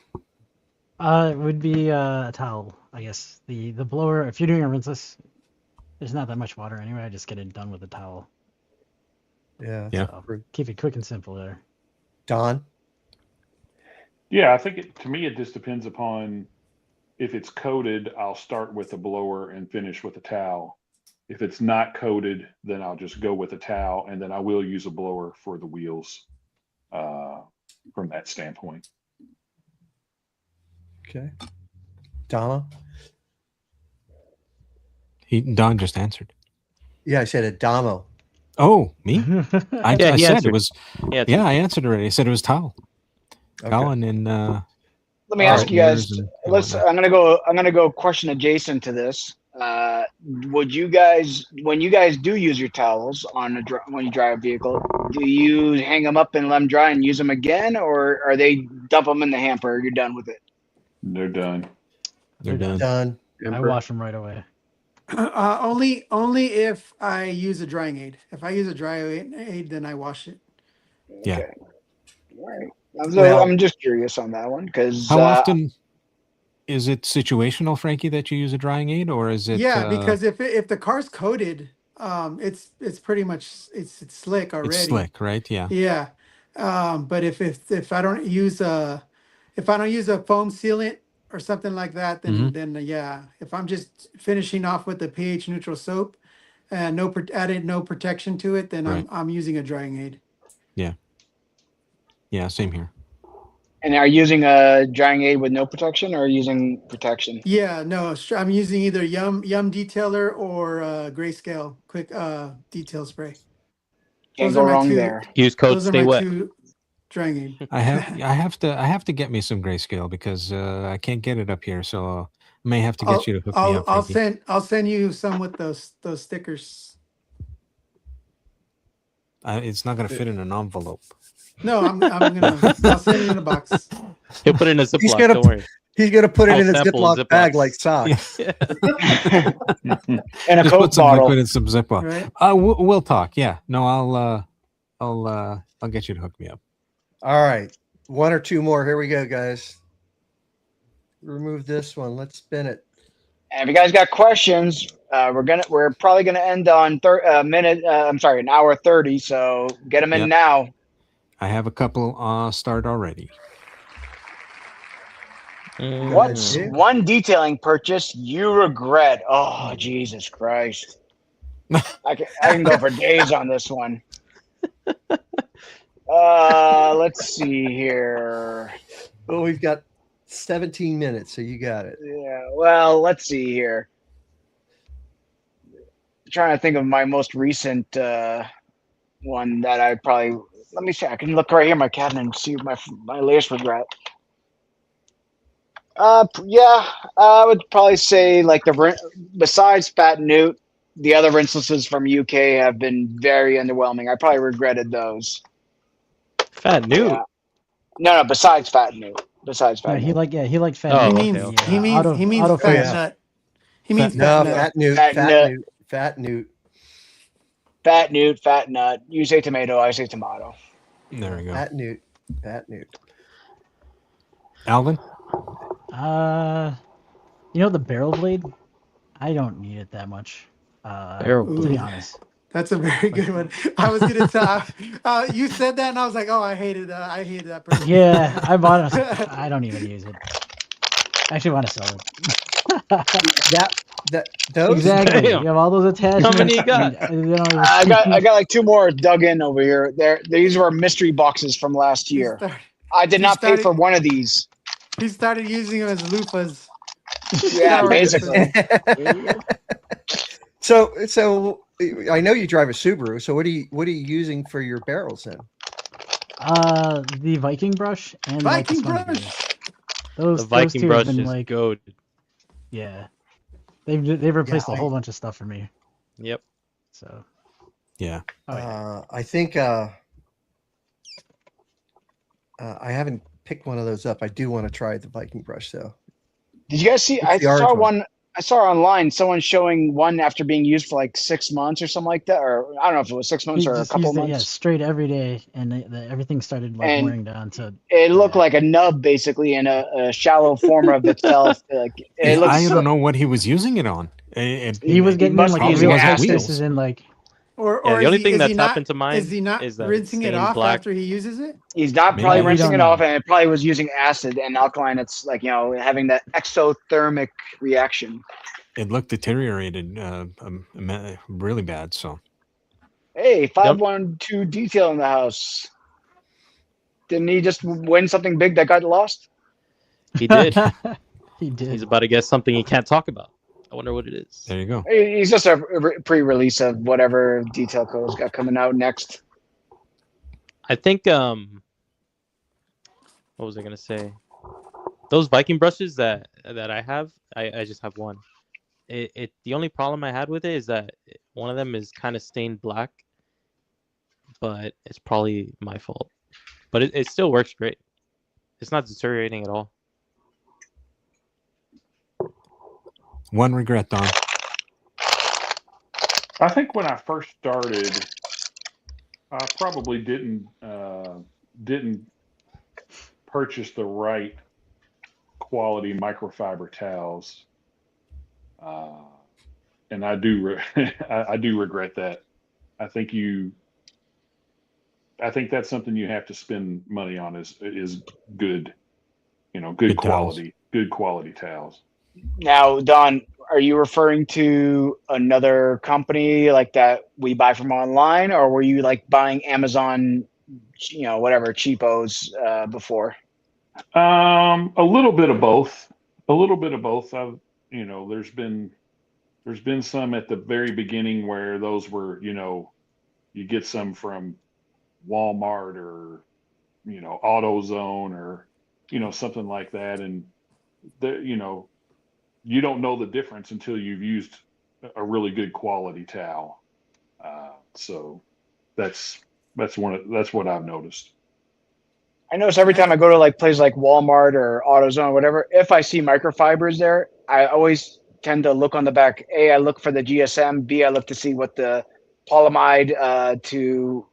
F: It would be a towel, I guess. The blower, if you're doing a rinseless, there's not that much water anyway. I just get it done with a towel.
C: Yeah.
H: Yeah.
F: So keep it quick and simple there.
C: Don.
I: Yeah, I think to me, it just depends upon if it's coated, I'll start with a blower and finish with a towel. If it's not coated, then I'll just go with a towel, and then I will use a blower for the wheels from that standpoint.
C: Okay. Donna.
H: Don just answered.
C: Yeah, I said Adamo.
H: Oh, me? I
G: Yeah, he
H: said
G: answered.
H: it was.
G: Yeah,
H: Yeah, I answered already. I said it was towel.
C: Okay.
H: Towel and
E: Let me
C: All
E: ask
C: right,
E: you guys.
H: and
E: I'm gonna go question adjacent to this. Would you guys, when you guys do use your towels when you drive a vehicle, do you hang them up and let them dry and use them again, or are they dump them in the hamper? You're done with it.
I: They're done.
H: they're done.
C: Done.
F: I wash them right away.
J: Only if I use a drying aid. If I use a drying aid, then I wash it.
H: Yeah.
E: Okay. All right.
C: Well-
E: I'm just curious on that one because
H: How often is it situational, Frankie, that you use a drying aid, or is it?
J: Yeah, because if the car's coated, it's pretty much it's slick already.
H: it's slick, right? Yeah.
J: Yeah. But if I don't use a foam sealant or something like that, then yeah. If I'm just finishing off with the pH neutral soap and added no protection to it, then
H: Right.
J: I'm using a drying aid.
H: Yeah, same here.
E: And are you using a drying aid with no protection or using protection?
J: Yeah, no, I'm using either Yum Detailer or Grayscale quick detail spray.
E: Can't
J: Those
E: go
J: are my
E: wrong
J: two-
E: there.
G: Use code
J: Those are
G: stay
J: my
G: wet.
J: two drying aid.
H: I have to get me some grayscale because I can't get it up here, so I may have to get you to hook me up. Frankie.
J: I'll send you some with those stickers.
H: It's not going to fit in an envelope.
J: No, I'll send it in a box.
G: He'll put it in a Ziploc.
C: gonna
G: Don't worry.
C: He's gonna put it
G: I'll
C: in a
G: sample
C: Ziploc bag
G: Ziplocs.
C: like socks.
E: And a
H: Just
E: Coke
H: put some
E: bottle.
H: liquid in some Ziploc.
J: Right?
H: We'll talk. Yeah. No, I'll get you to hook me up.
C: All right. One or two more. Here we go, guys. Remove this one. Let's spin it.
E: And if you guys got questions, we're probably gonna end on an hour 30. So get them in
H: Yep.
E: now.
H: I have a couple start already.
E: What's one detailing purchase you regret? Oh, Jesus Christ. I can go for days on this one. Let's see here.
C: Well, we've got 17 minutes, so you got it.
E: Yeah, well, let's see here. I'm trying to think of my most recent one that I probably. Let me see. I can look right here in my cabinet and see my latest regret. Yeah, I would probably say like besides Fat Newt, the other rinselesses from UK have been very underwhelming. I probably regretted those.
G: Fat Newt.
E: Yeah. No, besides Fat Newt. Besides Fat
F: No,
E: Newt.
F: he liked fat.
G: Oh,
J: He
F: Newt.
J: means
G: okay.
J: he means he means
F: auto
J: fat
F: focus.
J: nut. He means
C: No,
J: fat nut.
C: Fat Newt.
E: Fat Newt, Fat Nut. You say tomato, I say tomato.
H: There we go.
C: Fat Newt.
H: Alvin?
F: The barrel blade, I don't need it that much.
G: Barrel
F: To be
J: Ooh.
F: honest.
J: That's a very good one. I was gonna tell you said that, and I was like, oh, I hated that person.
F: Yeah, I bought it. I don't even use it. I actually want to sell it.
C: Those
F: Exactly.
G: Damn.
F: You have all those attachments.
G: many you got?
E: I got like two more dug in over here. These were mystery boxes from last year. I did not pay for one of these.
J: He started using them as loofahs.
E: Yeah,
J: Shower
E: basically.
C: So I know you drive a Subaru. So what are you using for your barrels then?
F: The Viking brush and
J: Viking
F: like the
J: brush.
F: Those
G: The Viking
F: two
G: brush
F: have been
G: is
F: like,
G: goated.
F: yeah, they've replaced
C: Yeah,
F: a whole bunch of stuff for me.
G: Yep.
F: So
H: Yeah.
C: I think I haven't picked one of those up. I do want to try the Viking brush though.
E: Did you guys see?
C: What's the orange one?
E: I saw online someone showing one after being used for like 6 months or something like that, or I don't know if it was 6 months
F: He
E: or a
F: just
E: couple
F: used it, yeah,
E: months,
F: straight every day, and everything started like
E: and
F: wearing down. So
E: it looked
F: yeah,
E: like a nub basically in a shallow form of itself. Like it looks.
H: I don't know what he was using it on.
F: he was
E: He
F: getting in
E: must
F: like
E: be
F: in
E: using
F: real
H: wasn't
F: tight
E: acid.
F: spaces
H: wheels.
F: and like
G: Yeah,
J: Or
G: the only thing
J: is he
G: that's
J: not
G: happened to mine is that it's
J: rinsing it
G: stained
J: off
G: black.
J: after he uses it?
E: He's not
H: Maybe.
E: probably
F: We
E: rinsing
F: don't
E: it off,
F: know.
E: and it probably was using acid and alkaline. It's like having that exothermic reaction.
H: It looked deteriorated really bad. So
E: Hey,
G: Yep.
E: 512 detail in the house. Didn't he just win something big that got lost?
G: He did.
F: he did.
G: He's about to get something he can't talk about. I wonder what it is.
H: there you go.
E: He's just a pre-release of whatever detail codes got coming out next.
G: I think what was I gonna say? Those Viking brushes that I have, I just have one. The only problem I had with it is that one of them is kind of stained black, but it's probably my fault. But it still works great. It's not deteriorating at all.
H: One regret, Don.
I: I think when I first started, I probably didn't purchase the right quality microfiber towels, and I do I do regret that. I think that's something you have to spend money on is good,
H: Good towels.
I: good quality towels.
E: Now, Don, are you referring to another company like that we buy from online, or were you like buying Amazon, whatever cheapos before?
I: A little bit of both. A little bit of both. There's been some at the very beginning where those were, you get some from Walmart or, AutoZone or, something like that, and you don't know the difference until you've used a really good quality towel. So that's what I've noticed.
E: I notice every time I go to like places like Walmart or AutoZone or whatever, if I see microfibers there, I always tend to look on the back. A, I look for the GSM. B, I look to see what the polyamide to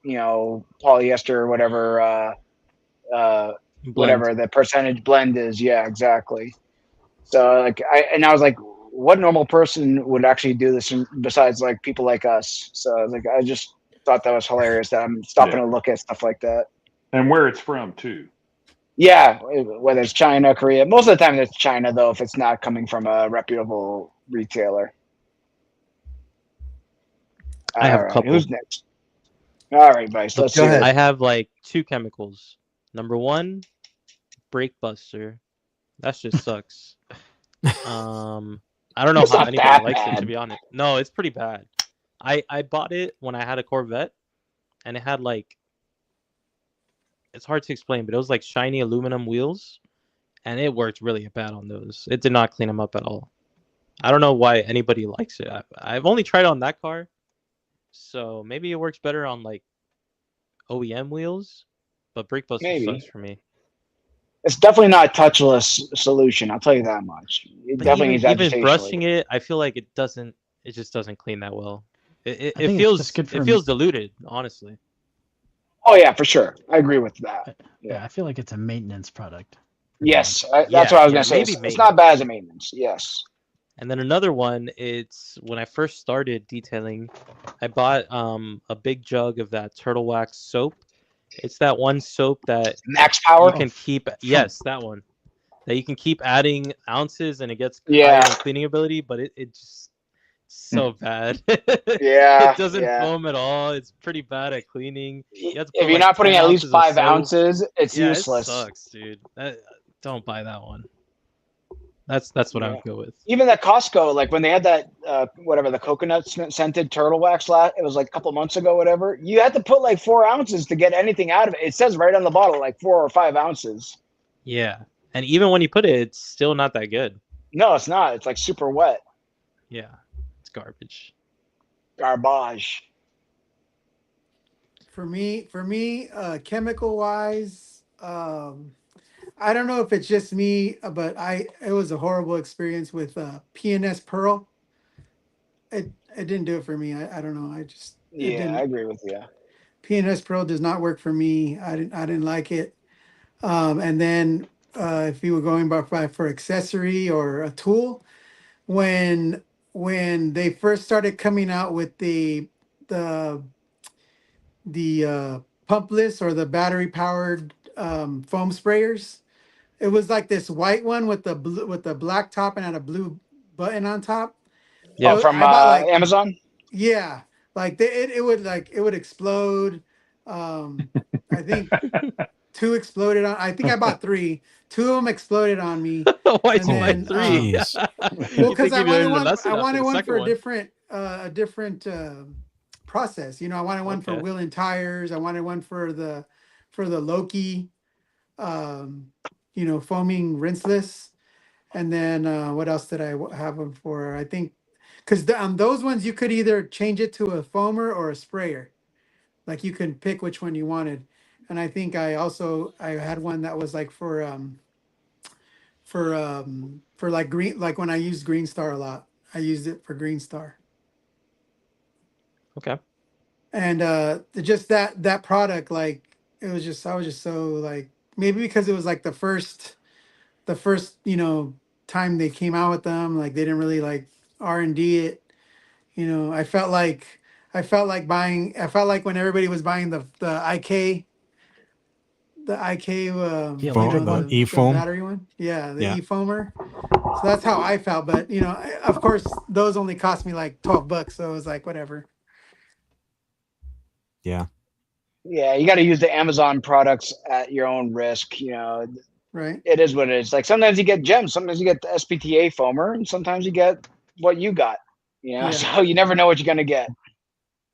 E: polyester or whatever whatever the percentage blend is. Yeah, exactly. So I was like, what normal person would actually do this besides like people like us? So I just thought that was hilarious that I'm stopping to look at stuff like that.
I: And where it's from too.
E: Yeah, whether it's China, Korea. Most of the time it's China though, if it's not coming from a reputable retailer.
G: I have a couple.
E: Who's next? All right, Vice. Let's
C: Go
E: see.
C: ahead.
G: I have like 2 chemicals. Number 1, Brake Buster. That just sucks. I don't know
E: It's
G: how
E: not
G: anybody
E: that
G: likes it,
E: bad.
G: to be honest. No, it's pretty bad. I bought it when I had a Corvette, and it had like, it's hard to explain, but it was like shiny aluminum wheels, and it worked really bad on those. It did not clean them up at all. I don't know why anybody likes it. I've only tried it on that car, so maybe it works better on like OEM wheels, but Brake Buster
E: Maybe.
G: sucks for me.
E: It's definitely not a touchless solution. I'll tell you that much. It
G: But
E: definitely needs
G: even
E: agitation.
G: brushing it, I feel like it just doesn't clean that well. It
F: I think it's
G: feels
F: just good for
G: it feels diluted, honestly.
E: Oh yeah, for sure. I agree with that.
F: Yeah, I feel like it's a maintenance product.
E: Yes, that's what I was gonna say.
G: maybe
E: It's not bad as a maintenance. Yes.
G: And then another one, it's when I first started detailing, I bought a big jug of that turtle wax soap. It's that one soap that
E: Max Power.
G: you can keep. Yes, that one. That you can keep adding ounces and it gets
E: Yeah.
G: higher in cleaning ability, but it just so bad.
E: Yeah.
G: It doesn't
E: yeah.
G: foam at all. It's pretty bad at cleaning. You have to
E: If
G: put
E: you're
G: like
E: not putting
G: 10
E: at least
G: ounces of
E: 5
G: soap.
E: ounces, it's
G: Yeah,
E: useless.
G: it sucks, dude. Don't buy that one. That's what I would go with.
E: Even at Costco, like when they had that whatever the coconut scented turtle wax it was like a couple months ago, whatever. You had to put like 4 ounces to get anything out of it. It says right on the bottle, like 4 or 5 ounces.
G: Yeah, and even when you put it, it's still not that good.
E: No, it's not. It's like super wet.
G: Yeah, it's garbage.
E: Garbage.
J: For me, chemical wise, I don't know if it's just me, but it was a horrible experience with PNS Pearl. It didn't do it for me. I don't know. It
E: Yeah, I
J: didn't.
E: agree with you.
J: PNS Pearl does not work for me. I didn't like it. And then if you were going by for accessory or a tool, when they first started coming out with the pumpless or the battery powered foam sprayers, it was like this white one with the blue, with the black top and had a blue button on top.
E: Oh,
G: Yeah.
E: from
J: I bought like,
E: Amazon.
J: yeah, like it would explode. I think two exploded on. I think I bought three. Two of them exploded on me,
G: Why'd
J: and
G: you buy
J: then
G: three?
H: Jeez.
J: well,
G: You
J: because
G: think
J: I
G: you
J: wanted
G: learned the
J: one.
G: lesson
J: I
G: after
J: wanted
G: the
J: one
G: second
J: for
G: one.
J: a different process. You know, I wanted one for
G: Okay.
J: wheel and tires. I wanted one for the Loki, foaming rinseless. And then what else did I have them for? I think because on those ones you could either change it to a foamer or a sprayer. Like you can pick which one you wanted. And I think I had one that was like for like green, like when I used Green Star a lot. I used it for Green Star.
G: Okay.
J: And just that product, like it was just I was just so like, maybe because it was like the first time they came out with them, like they didn't really like R&D it. I felt like buying. I felt like when everybody was buying the IK,
F: The electric one?
J: the
H: E-foam?
J: battery one. Yeah, the
H: Yeah.
J: e-foamer. So that's how I felt. But of course, those only cost me like $12, so it was like whatever.
H: Yeah.
E: Yeah, you got to use the Amazon products at your own risk.
J: Right.
E: It is what it is. Like sometimes you get gems, sometimes you get the SPTA foamer, and sometimes you get what you got.
J: Yeah.
E: So you never know what you're gonna get.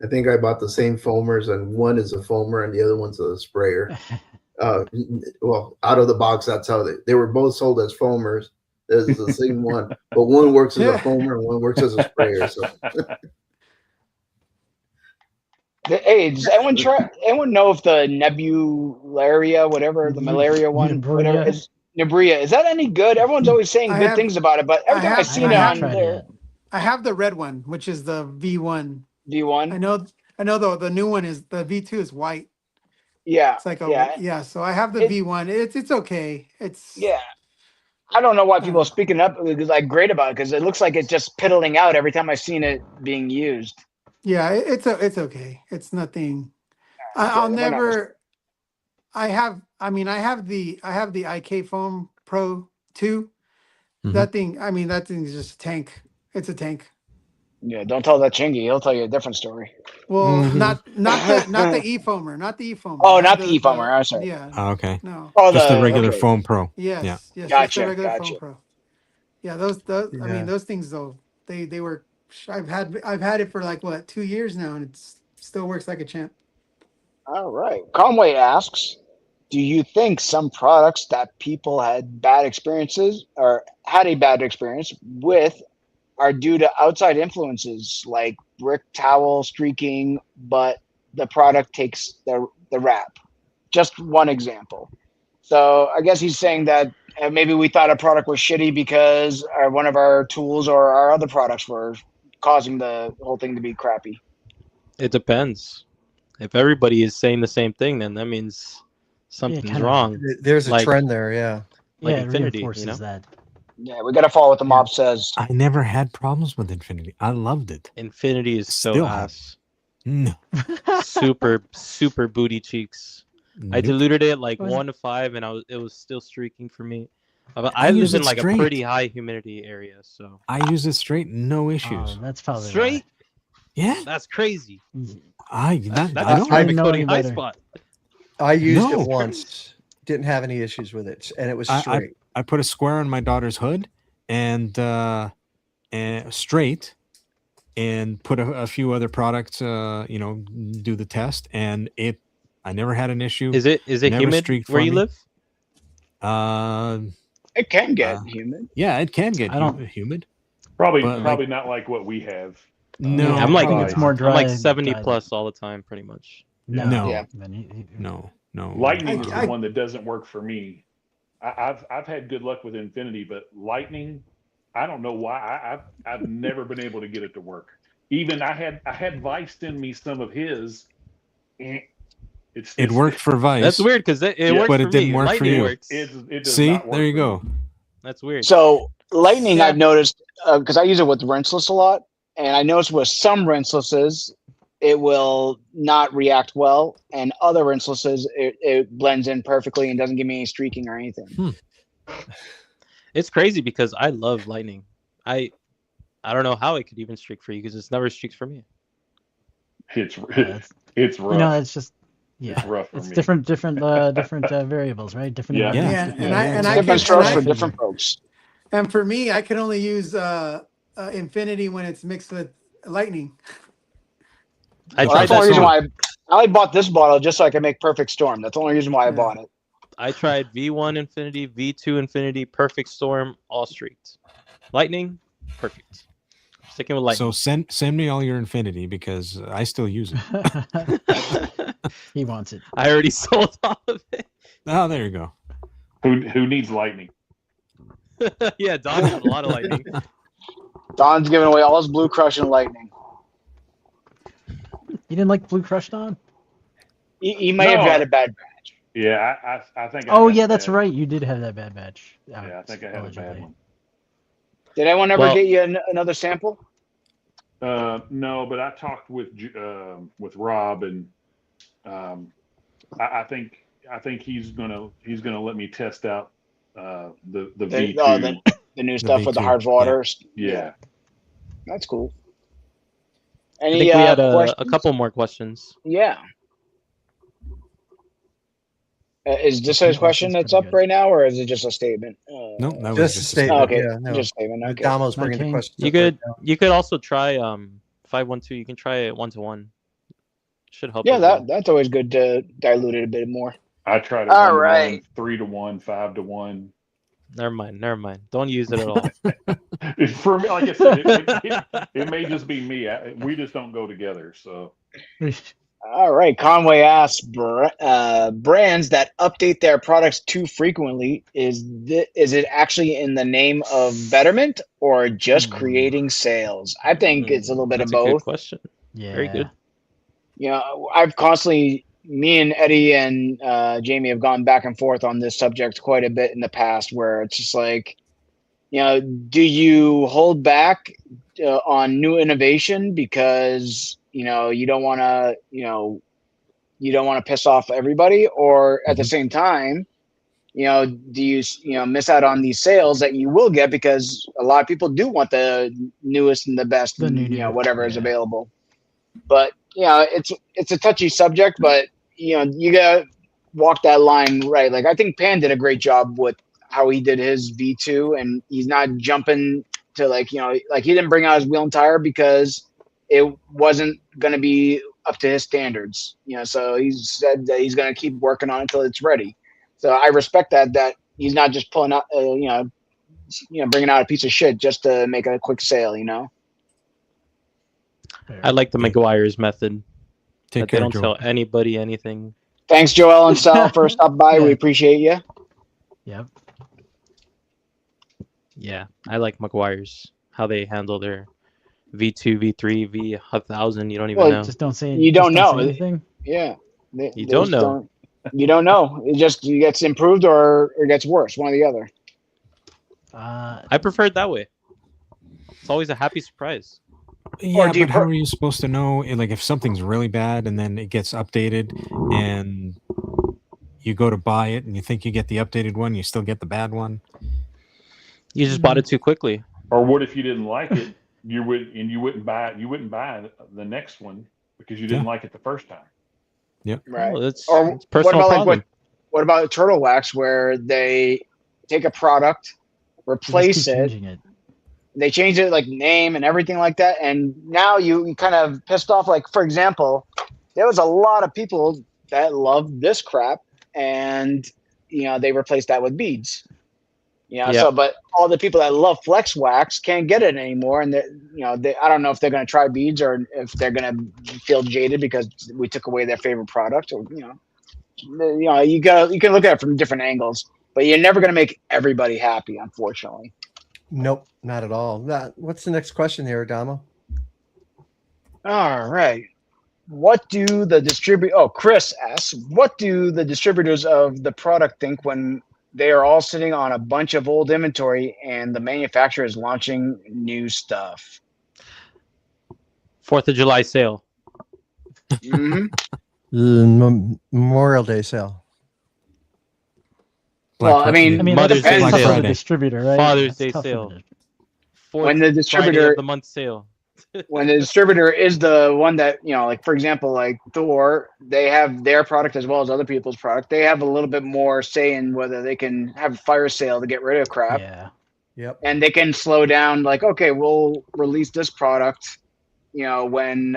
K: I think I bought the same foamers, and one is a foamer and the other one's a sprayer. Well, out of the box, that's how they were both sold as foamers. It's the same one, but one works as a foamer and one works as a sprayer. So,
E: Hey, does anyone know if the nebularia, whatever the malaria one, whatever is Nebria? Is that any good? Everyone's always saying good things about it, but every time I've seen it on there,
J: I have the red one, which is the V1.
E: V1.
J: I know though the new one is the V2 is white.
E: Yeah,
J: It's like
E: yeah.
J: So I have the V1. It's okay.
E: Yeah. I don't know why people are speaking up like great about it, because it looks like it's just piddling out every time I've seen it being used.
J: Yeah, it's okay. It's nothing. I'll never. I have the IK Foam Pro 2.
H: Mm-hmm.
J: That thing is just a tank. It's a tank.
E: Yeah, don't tell that Chingy. He'll tell you a different story.
J: Well, not the e-foamer, not the e-foamer.
E: Oh, not the e-foamer. I'm sorry.
J: Yeah.
H: Oh, okay.
J: No.
H: Oh, just the regular Foam Pro.
J: Yes.
H: Yeah.
J: Yes.
E: Gotcha.
J: Just the regular Foam Pro. Yeah, those. I mean, those things though. They were. I've had it for like 2 years now, and it still works like a champ.
E: All right. Conway asks, do you think some products that people had bad experiences or had a bad experience with are due to outside influences like brick towel streaking, but the product takes the rap? Just one example. So I guess he's saying that maybe we thought a product was shitty because one of our tools or our other products were causing the whole thing to be crappy.
G: It depends. If everybody is saying the same thing, then that means something's wrong.
C: There's a trend there, yeah.
G: Like
F: yeah,
G: Infinity,
F: it reinforces that.
E: Yeah, we got to follow what the mob says.
H: I never had problems with Infinity. I loved it.
G: Infinity is so
H: Still
G: ass.
H: No.
G: super booty cheeks. I diluted it like 1 to 5, and it was still streaking for me. I live in like a pretty high humidity area, so
H: I use it straight, no issues.
F: That's probably
G: straight.
H: Yeah,
G: that's crazy.
H: That's
G: high spot.
C: I used it once, didn't have any issues with it, and it was straight.
H: I put a square on my daughter's hood and straight, and put a few other products, do the test, and I never had an issue.
G: Is it humid where you live?
E: It can get humid.
H: Yeah, it can get humid.
I: Probably not like what we have.
H: No,
G: I'm like
F: it's more dry.
G: I'm like 70 plus all the time, pretty much.
H: No.
E: Yeah.
H: No.
I: Lightning is the one that doesn't work for me. I've had good luck with Infinity, but Lightning, I don't know why. I've never been able to get it to work. Even I had Vice send me some of his.
H: It worked for Vice.
G: That's weird because it works
H: but
G: for
H: it didn't
G: me.
H: work
G: Lightning
H: for you.
G: works.
I: It does
H: See,
I: not work
H: there you
I: for
H: go.
I: me.
G: That's weird.
E: So Lightning, I've noticed because I use it with rinseless a lot, and I noticed with some rinselesses it will not react well, and other rinselesses it blends in perfectly and doesn't give me any streaking or anything.
G: It's crazy because I love Lightning. I don't know how it could even streak for you because it's never streaks for me.
I: It's
F: it's
I: rough.
F: You know, it's just
I: It's rough for
F: it's
I: me.
F: different variables, right? Different.
I: Yeah.
F: ingredients.
E: Different strokes for different folks.
J: And for me, I can only use Infinity when it's mixed with Lightning.
E: That's the only reason why I only bought this bottle just so I could make Perfect Storm. That's the only reason why I bought it.
G: I tried V1 Infinity, V2 Infinity, Perfect Storm, all streaked. Lightning, perfect. Sticking with Lightning.
H: So send me all your Infinity because I still use it.
F: He wants it.
G: I already sold all of it.
H: Oh, there you go.
I: Who needs Lightning?
G: Yeah, Don has a lot of Lightning.
E: Don's giving away all his Blue Crush and Lightning.
F: You didn't like Blue Crush, Don?
E: He might have had a bad batch.
I: Yeah, I think.
F: That's right. You did have that bad batch.
I: Yeah, I think I had a bad one.
E: Did anyone ever get you another sample?
I: No, but I talked with Rob, and I think he's gonna let me test out the V2.
E: The new stuff with the hard waters.
I: Yeah.
E: That's cool.
G: I think we had a couple more questions.
E: Yeah. Is this a question that's up right now, or is it just a statement?
H: No, that was
C: just a statement.
E: Okay,
C: Yeah, no.
E: just a statement. Okay.
C: Damo's bringing the question.
G: You could also try 512. You can try it 1-to-1. Should help.
E: Yeah, that's always good to dilute it a bit more.
I: I tried it.
E: All right.
I: 3-to-1, 5-to-1.
G: Never mind. Don't use it at all.
I: For me, like I said, it may just be me. We just don't go together. So.
E: All right. Conway asks, brands that update their products too frequently, is it actually in the name of betterment or just creating sales? I think it's a little bit of both.
G: That's a good question.
F: Yeah.
G: Very good.
E: You know, me and Eddie and Jamie have gone back and forth on this subject quite a bit in the past, where it's just like, you know, do you hold back on new innovation because, you know, you don't want to piss off everybody, or at the same time, you know, do you miss out on these sales that you will get because a lot of people do want the newest and the best, whatever is available. But it's a touchy subject, but you gotta walk that line right. Like I think Pan did a great job with how he did his V2, and he's not jumping to like he didn't bring out his wheel and tire because it wasn't going to be up to his standards. So he said that he's going to keep working on it until it's ready. So I respect that he's not just pulling out, bringing out a piece of shit just to make a quick sale.
G: I like the McGuire's method.
H: They
G: don't tell anybody anything.
E: Thanks, Joel and Sal, for stopping by. We appreciate you.
F: Yep.
G: Yeah, I like McGuire's, how they handle their V2, V3, V1000. You don't even know.
F: Just don't say.
E: You don't know
F: anything.
E: Yeah.
G: You don't know.
E: You don't know. It just gets improved or it gets worse. One or the other.
G: I prefer it that way. It's always a happy surprise.
H: Yeah, but how are you supposed to know, like, if something's really bad and then it gets updated and you go to buy it and you think you get the updated one, you still get the bad one?
G: You just bought it too quickly.
I: Or what if you didn't like it? You wouldn't buy the next one because you didn't like it the first time.
H: Yep.
E: Right.
G: Well, it's personal problem.
E: What about Turtle Wax, where they take a product, replace it, they change it like name and everything like that, and now you kind of pissed off. Like, for example, there was a lot of people that loved this crap, and they replaced that with beads. So, but all the people that love Flex Wax can't get it anymore, and I don't know if they're going to try beads or if they're going to feel jaded because we took away their favorite product, or you can look at it from different angles. but you're never going to make everybody happy, unfortunately.
C: Nope, not at all. What's the next question here, Adamo?
E: All right. What do the Chris asks, what do the distributors of the product think when they are all sitting on a bunch of old inventory and the manufacturer is launching new stuff?
G: 4th of July sale.
C: Memorial Day sale.
E: Well, I mean,
G: Mother's Day
F: depends
G: sale.
F: on the distributor, right?
G: Father's
F: That's
G: Day
F: tough for
G: sale.
F: the-
E: When the distributor
G: Friday of the month sale.
E: when the distributor is the one that, like, for example, like Thor, they have their product as well as other people's product. They have a little bit more say in whether they can have a fire sale to get rid of crap.
F: Yeah.
C: Yep.
E: And they can slow down, like, okay, we'll release this product, when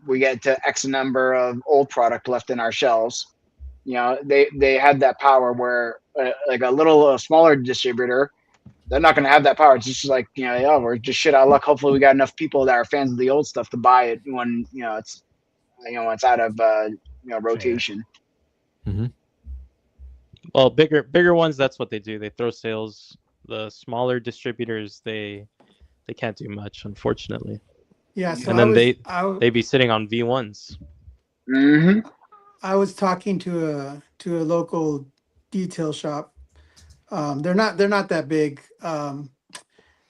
E: we get to X number of old product left in our shelves. They have that power where like a smaller distributor, they're not going to have that power. It's just like, we're just shit out of luck. Hopefully we got enough people that are fans of the old stuff to buy it when, it's out of, rotation.
H: Mm-hmm.
G: Well, bigger ones, that's what they do. They throw sales. The smaller distributors, they can't do much, unfortunately.
J: Yeah. So
G: and then
J: they
G: be sitting on V1s.
E: Mm-hmm.
J: I was talking to a local detail shop. They're not that big.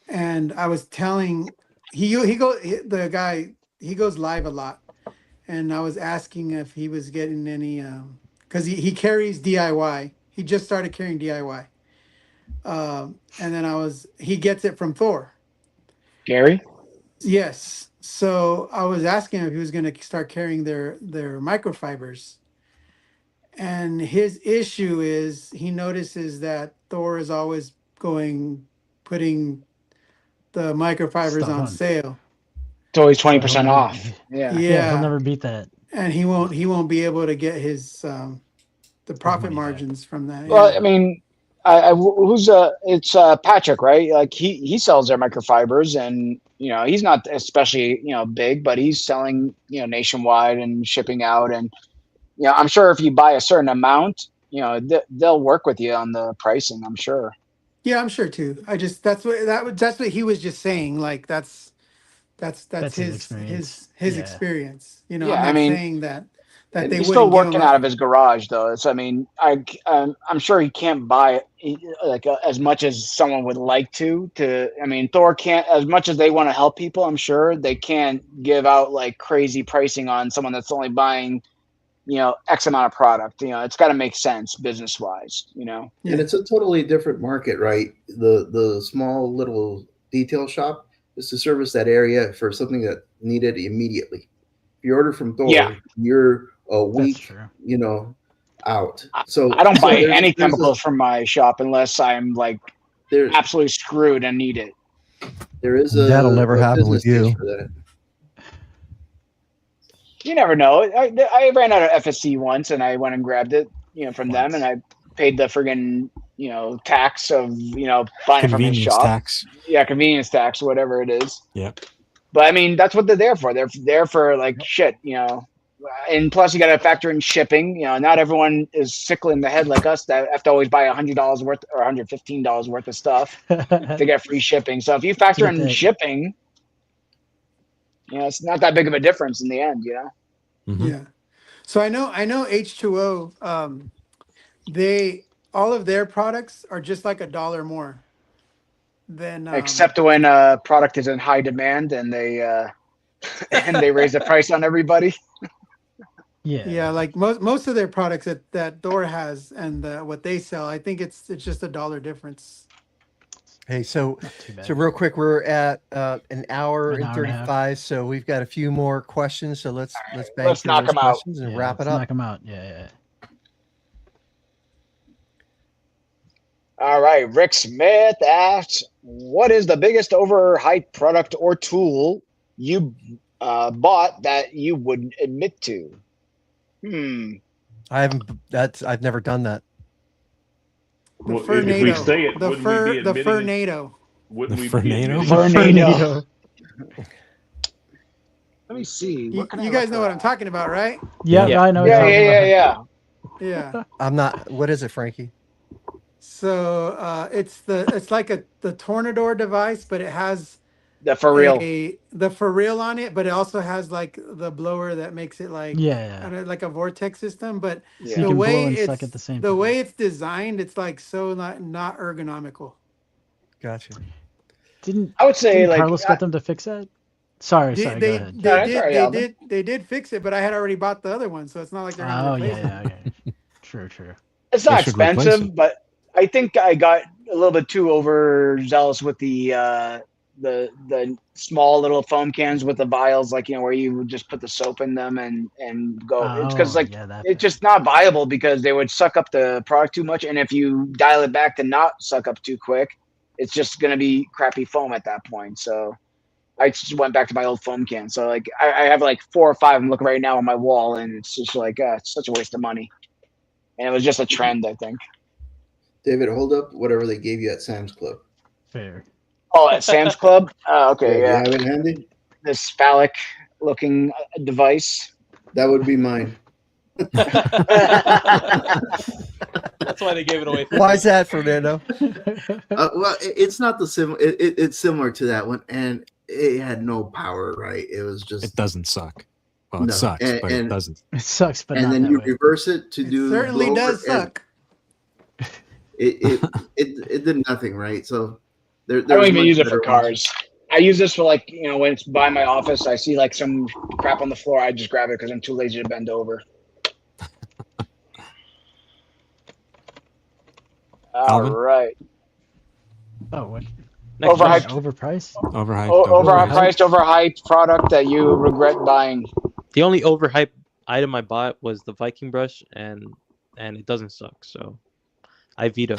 J: And I was telling the guy, he goes live a lot, and I was asking if he was getting any because he carries DIY. He just started carrying DIY. And then he gets it from Thor.
E: Gary?
J: Yes. So I was asking him if he was going to start carrying their microfibers. And his issue is he notices that Thor is always putting the microfibers
F: Stuff
J: on
F: on.
J: sale.
E: It's always
F: So
E: 20%
F: he'll
E: off.
F: never-
E: Yeah.
J: Yeah.
F: He'll never beat that.
J: And he won't be able to get his the profit
F: money back.
J: margins from that.
E: Well,
J: yeah.
E: I mean, it's Patrick, right? Like he sells their microfibers, and he's not especially big, but he's selling nationwide and shipping out, and I'm sure if you buy a certain amount, they'll work with you on the pricing. I'm sure.
J: Yeah, I'm sure too. That's what he was just saying. Like that's his
F: experience.
J: his
F: Yeah.
J: experience. I'm
E: Yeah,
J: not
E: I mean,
J: saying that they
E: he's
J: wouldn't
E: still
J: give
E: working
J: him
E: out of his garage, though. So I mean, I'm sure he can't buy like as much as someone would like to. I mean, Thor can't, as much as they want to help people. I'm sure they can't give out like crazy pricing on someone that's only buying X amount of product. It's got to make sense business wise.
J: Yeah.
K: And it's a totally different market, right? The small little detail shop is to service that area for something that needed immediately. If you order from Thor,
E: Yeah.
K: you're a
F: That's
K: week,
F: true.
K: out. So
E: I don't buy
K: there's
E: any
K: a-
E: chemicals from my shop unless I'm like
K: there,
E: absolutely screwed and need it.
K: there is a
C: That'll never
K: a
C: happen with
K: business case
C: you.
K: for that.
E: You never know. I ran out of FSC once, and I went and grabbed it, from them, and I paid the friggin', tax of, buying it from his
H: Convenience
E: shop.
H: tax.
E: Yeah, convenience tax, whatever it is.
H: Yep.
E: But I mean, that's what they're there for. They're there for like shit, And plus, you got to factor in shipping. Not everyone is sickle in the head like us that have to always buy $100 worth or $115 worth of stuff to get free shipping. So if you factor in shipping, it's not that big of a difference in the end.
H: Mhm.
J: Yeah. So I know H2O, all of their products are just like $1 more than
E: Except when a product is in high demand and they raise the price on everybody.
J: yeah, like most of their products that Thor has and what they sell, I think it's just $1 difference.
C: Hey, so
F: Not too bad.
C: real quick, we're at an hour
F: An
C: and
F: hour and a half.
C: 35, so we've got a few more questions. So let's bang
E: let's
C: through
E: knock
C: those
E: 'em out.
C: questions and
F: Yeah,
C: wrap it
F: let's
C: up.
F: Knock them out. Yeah.
E: All right. Rick Smith asks, what is the biggest overhyped product or tool you bought that you wouldn't admit to?
C: I've never done that.
J: The
I: Well, if we
J: Fernado.
I: say it,
J: The
I: wouldn't we be admitting it?
J: Fernado.
I: Wouldn't
H: The
I: we be
H: Fernado?
I: admitting it?
E: Fernado. Let me see.
J: You guys know what I'm talking about, right?
F: Yeah,
G: Yeah.
F: I know. what you're talking about.
E: Yeah.
J: Yeah.
C: I'm not. What is it, Frankie?
J: So it's like the Tornador device, but it has
E: The for real.
J: the for real on it, but it also has like the blower that makes it like like a vortex system. But
F: So you can blow and suck at the same time.
J: way it's designed, it's like so not ergonomical.
C: Gotcha.
E: I would say like
F: Carlos got them to fix that? Sorry, go ahead.
J: They did fix it, but I had already bought the other one, so it's not like they're gonna replace it.
F: Okay. True.
E: It's not expensive, but I think I got a little bit too overzealous with the small little foam cans with the vials, like, you know, where you would just put the soap in them and go. It's because it's just not viable because they would suck up the product too much, and if you dial it back to not suck up too quick, it's just gonna be crappy foam at that point. So I just went back to my old foam can. So like I have like 4 or 5 of them looking right now on my wall, and it's just like it's such a waste of money. And it was just a trend, I think.
K: David, hold up whatever they gave you at Sam's Club.
F: Fair.
E: Oh, at Sam's Club? Okay, yeah.
K: You have it handy?
E: This phallic looking device.
K: That would be mine.
G: That's why they gave it away.
C: Why is that, Fernando?
K: Well, it's not the similar. It's similar to that one, and it had no power. Right? It was just.
H: It doesn't suck. Well, it sucks, but it doesn't.
F: It sucks, but
K: and
F: not
K: then
F: that
K: you
F: way.
K: reverse it to do.
J: Certainly does suck.
K: It did nothing, right? So
E: I don't even use it for cars. I use this for like, you know, when it's by my office, I see like some crap on the floor, I just grab it because I'm too lazy to bend over. All right.
F: Oh, what?
E: Overhyped. Overhyped product that you regret buying.
G: The only overhyped item I bought was the Viking brush, and it doesn't suck, so I veto.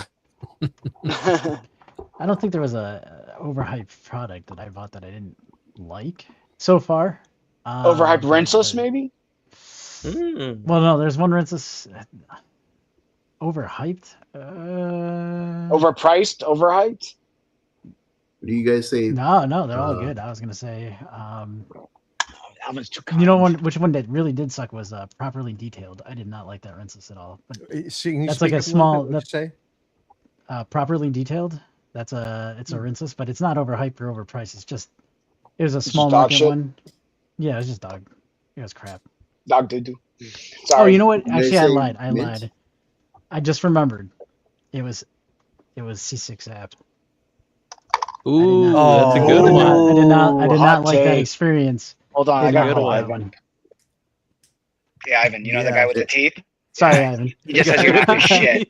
F: I don't think there was a overhyped product that I bought that I didn't like so far.
E: Overhyped rinseless, maybe?
F: Well, no, there's one rinseless. Overhyped?
E: Overpriced? Overhyped?
K: What do you guys say?
F: No, they're all good. I was gonna say,
E: too
F: you know, which one that really did suck was properly detailed. I did not like that rinseless at all. But that's like a small. That's properly detailed. It's a rinseless, but it's not overhyped or overpriced. It was a small market one. Yeah, it was just dog. It was crap.
E: Dog doo doo.
F: Oh, you know what? Actually, I lied. I just remembered. It was C6 app.
G: Ooh, that's a good one.
F: I did not like that experience.
E: Hold on, I got a good one. Yeah, Ivan, you know the guy with the teeth?
F: Sorry, Ivan.
E: He just says you're not the shit.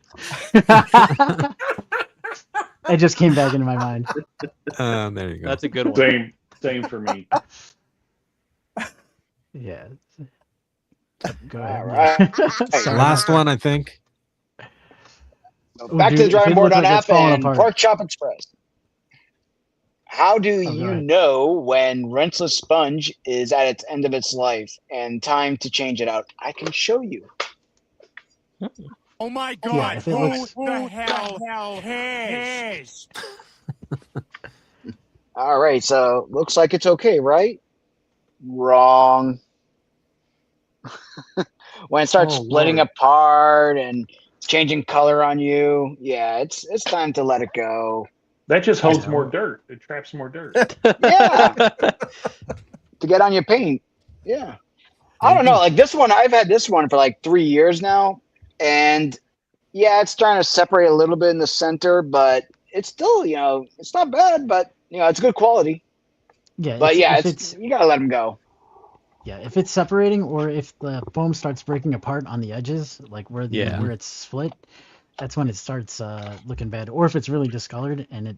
F: It just came back into my mind.
H: There you go.
G: That's a good one.
I: Same for me.
F: Yeah. Go ahead.
E: All right.
H: Last one, I think.
E: So back to the drawing board on app and Pork Chop Express. How do you know when rinseless sponge is at its end of its life and time to change it out? I can show you.
L: Oh my God! Who the hell cares?
E: All right, so looks like it's okay, right? Wrong. When it starts splitting apart and changing color on you, yeah, it's time to let it go.
I: That just holds more dirt. It traps more dirt.
E: Yeah. To get on your paint. Yeah. I don't know. Like this one, I've had this one for like 3 years now. And yeah, it's starting to separate a little bit in the center, but it's still, you know, it's not bad, but you know, it's good quality.
F: Yeah.
E: But yeah, you gotta let them go.
F: Yeah, if it's separating or if the foam starts breaking apart on the edges, like where it's split, that's when it starts looking bad. Or if it's really discolored and it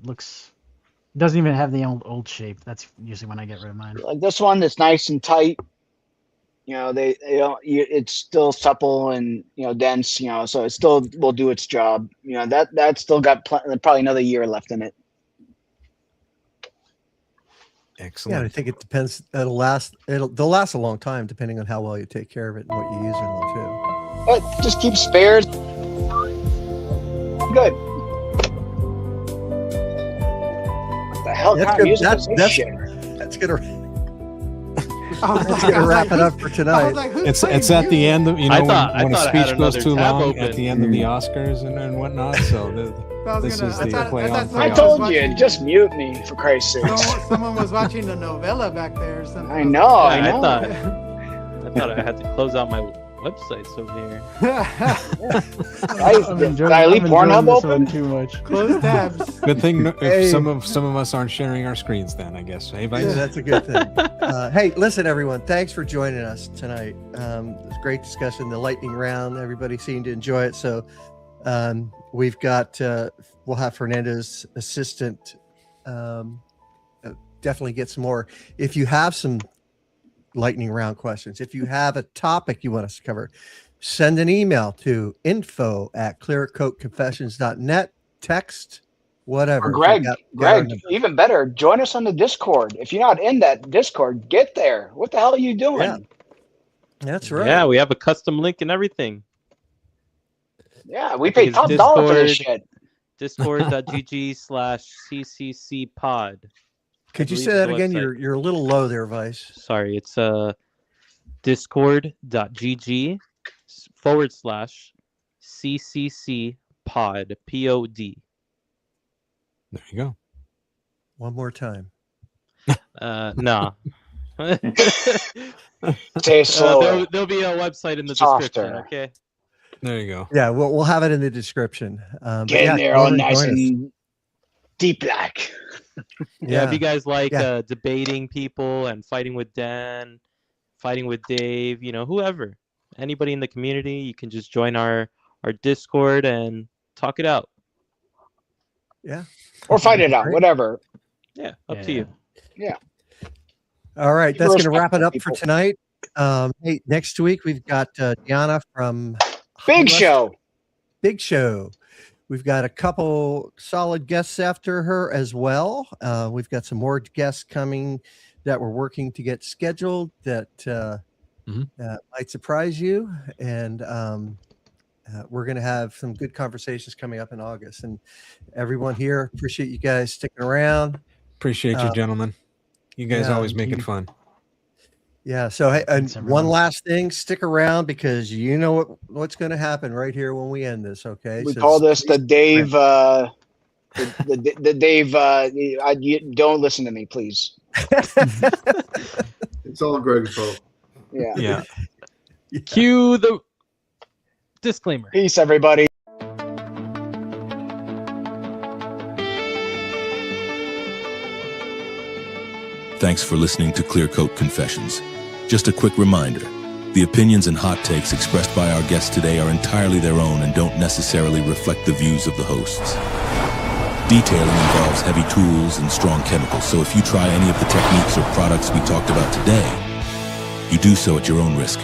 F: doesn't even have the old shape, that's usually when I get rid of mine.
E: Like this one that's nice and tight. You know, it's still supple and, you know, dense, you know, so it still will do its job. You know, that still got probably another year left in it.
H: Excellent.
C: Yeah, I think it depends. They'll last a long time depending on how well you take care of it and what you use it on too.
E: But just keep spares. Good. What the hell kind of music is this shit?
C: That's gonna. That's gonna wrap it up for
J: I
C: tonight.
J: was like, who's
H: It's
J: playing
H: at the
J: music?
H: end of, you know,
G: I
H: when
G: thought
H: a
G: I had
H: speech goes
G: another
H: too
G: tab
H: long
G: open.
H: at the end of the Oscars and whatnot. So this is the play on play
E: I
H: off.
E: told you, just mute me for Christ's sake.
J: Someone was watching the novella back there or something.
E: I know, I know.
G: I thought I had to close out my websites over here.
E: Did I leave Pornhub open?
F: Too much.
J: Close tabs.
H: Good thing if
C: Hey.
H: some of us aren't sharing our screens then, I guess. Hey,
C: Yeah,
H: Vice?
C: that's a good thing. Hey, listen, everyone. Thanks for joining us tonight. It was a great discussion. The lightning round. Everybody seemed to enjoy it. So we've got. We'll have Fernando's assistant. Definitely get some more. If you have some lightning round questions, if you have a topic you want us to cover, send an email to info@clearcoatconfessions.net. Text, whatever.
E: Or Greg,
C: Got
E: Greg,
C: our number.
E: even better, join us on the Discord. If you're not in that Discord, get there. What the hell are you doing?
C: Yeah. That's right.
G: Yeah, we have a custom link and everything.
E: Yeah, we
G: I think
E: paid
G: it's
E: top dollar for this
G: Discord.
E: shit.
G: Discord.gg/CCC pod.
C: Could you
G: believe
C: say
G: it's
C: that
G: the
C: again?
G: website.
C: You're a little low there, Vice.
G: Sorry, it's discord.gg/CCC pod pod.
H: There you go.
C: One more time.
G: Nah.
E: Say it slower.
G: There'll be a website in the
E: Softer.
G: description. Okay.
H: There you go.
C: Yeah, we'll have it in the description. But
E: Get
C: yeah,
E: in there
C: go
E: all
C: over and
E: nice
C: join us.
E: and deep black.
G: Yeah, if you guys like
C: Yeah.
G: debating people and fighting with Dan, fighting with Dave, whoever, anybody in the community, you can just join our Discord and talk it out.
C: Yeah.
E: Or fight it out,
C: Great.
E: whatever.
G: Yeah, up to you.
E: Yeah.
C: All right,
E: Be
C: that's going to wrap it
E: respectful,
C: up for
E: people.
C: tonight. Hey, next week we've got Diana from
E: Big
C: West-
E: show.
C: Big Show. We've got a couple solid guests after her as well. We've got some more guests coming that we're working to get scheduled that might surprise you. And we're going to have some good conversations coming up in August. And everyone here, appreciate you guys sticking around.
H: Appreciate you, gentlemen. You guys
C: yeah,
H: always make it fun.
C: Yeah. So, hey, and
F: Thanks,
C: one
F: everyone.
C: last thing, stick around because you know what's going to happen right here when we end this. Okay.
E: We
C: So
E: call this the Dave. The Dave. You don't listen to me, please.
K: It's all Greg's fault.
E: Yeah.
H: Yeah.
G: Cue the disclaimer.
E: Peace, everybody.
B: Thanks for listening to Clear Coat Confessions. Just a quick reminder, the opinions and hot takes expressed by our guests today are entirely their own and don't necessarily reflect the views of the hosts. Detailing involves heavy tools and strong chemicals, so if you try any of the techniques or products we talked about today, you do so at your own risk.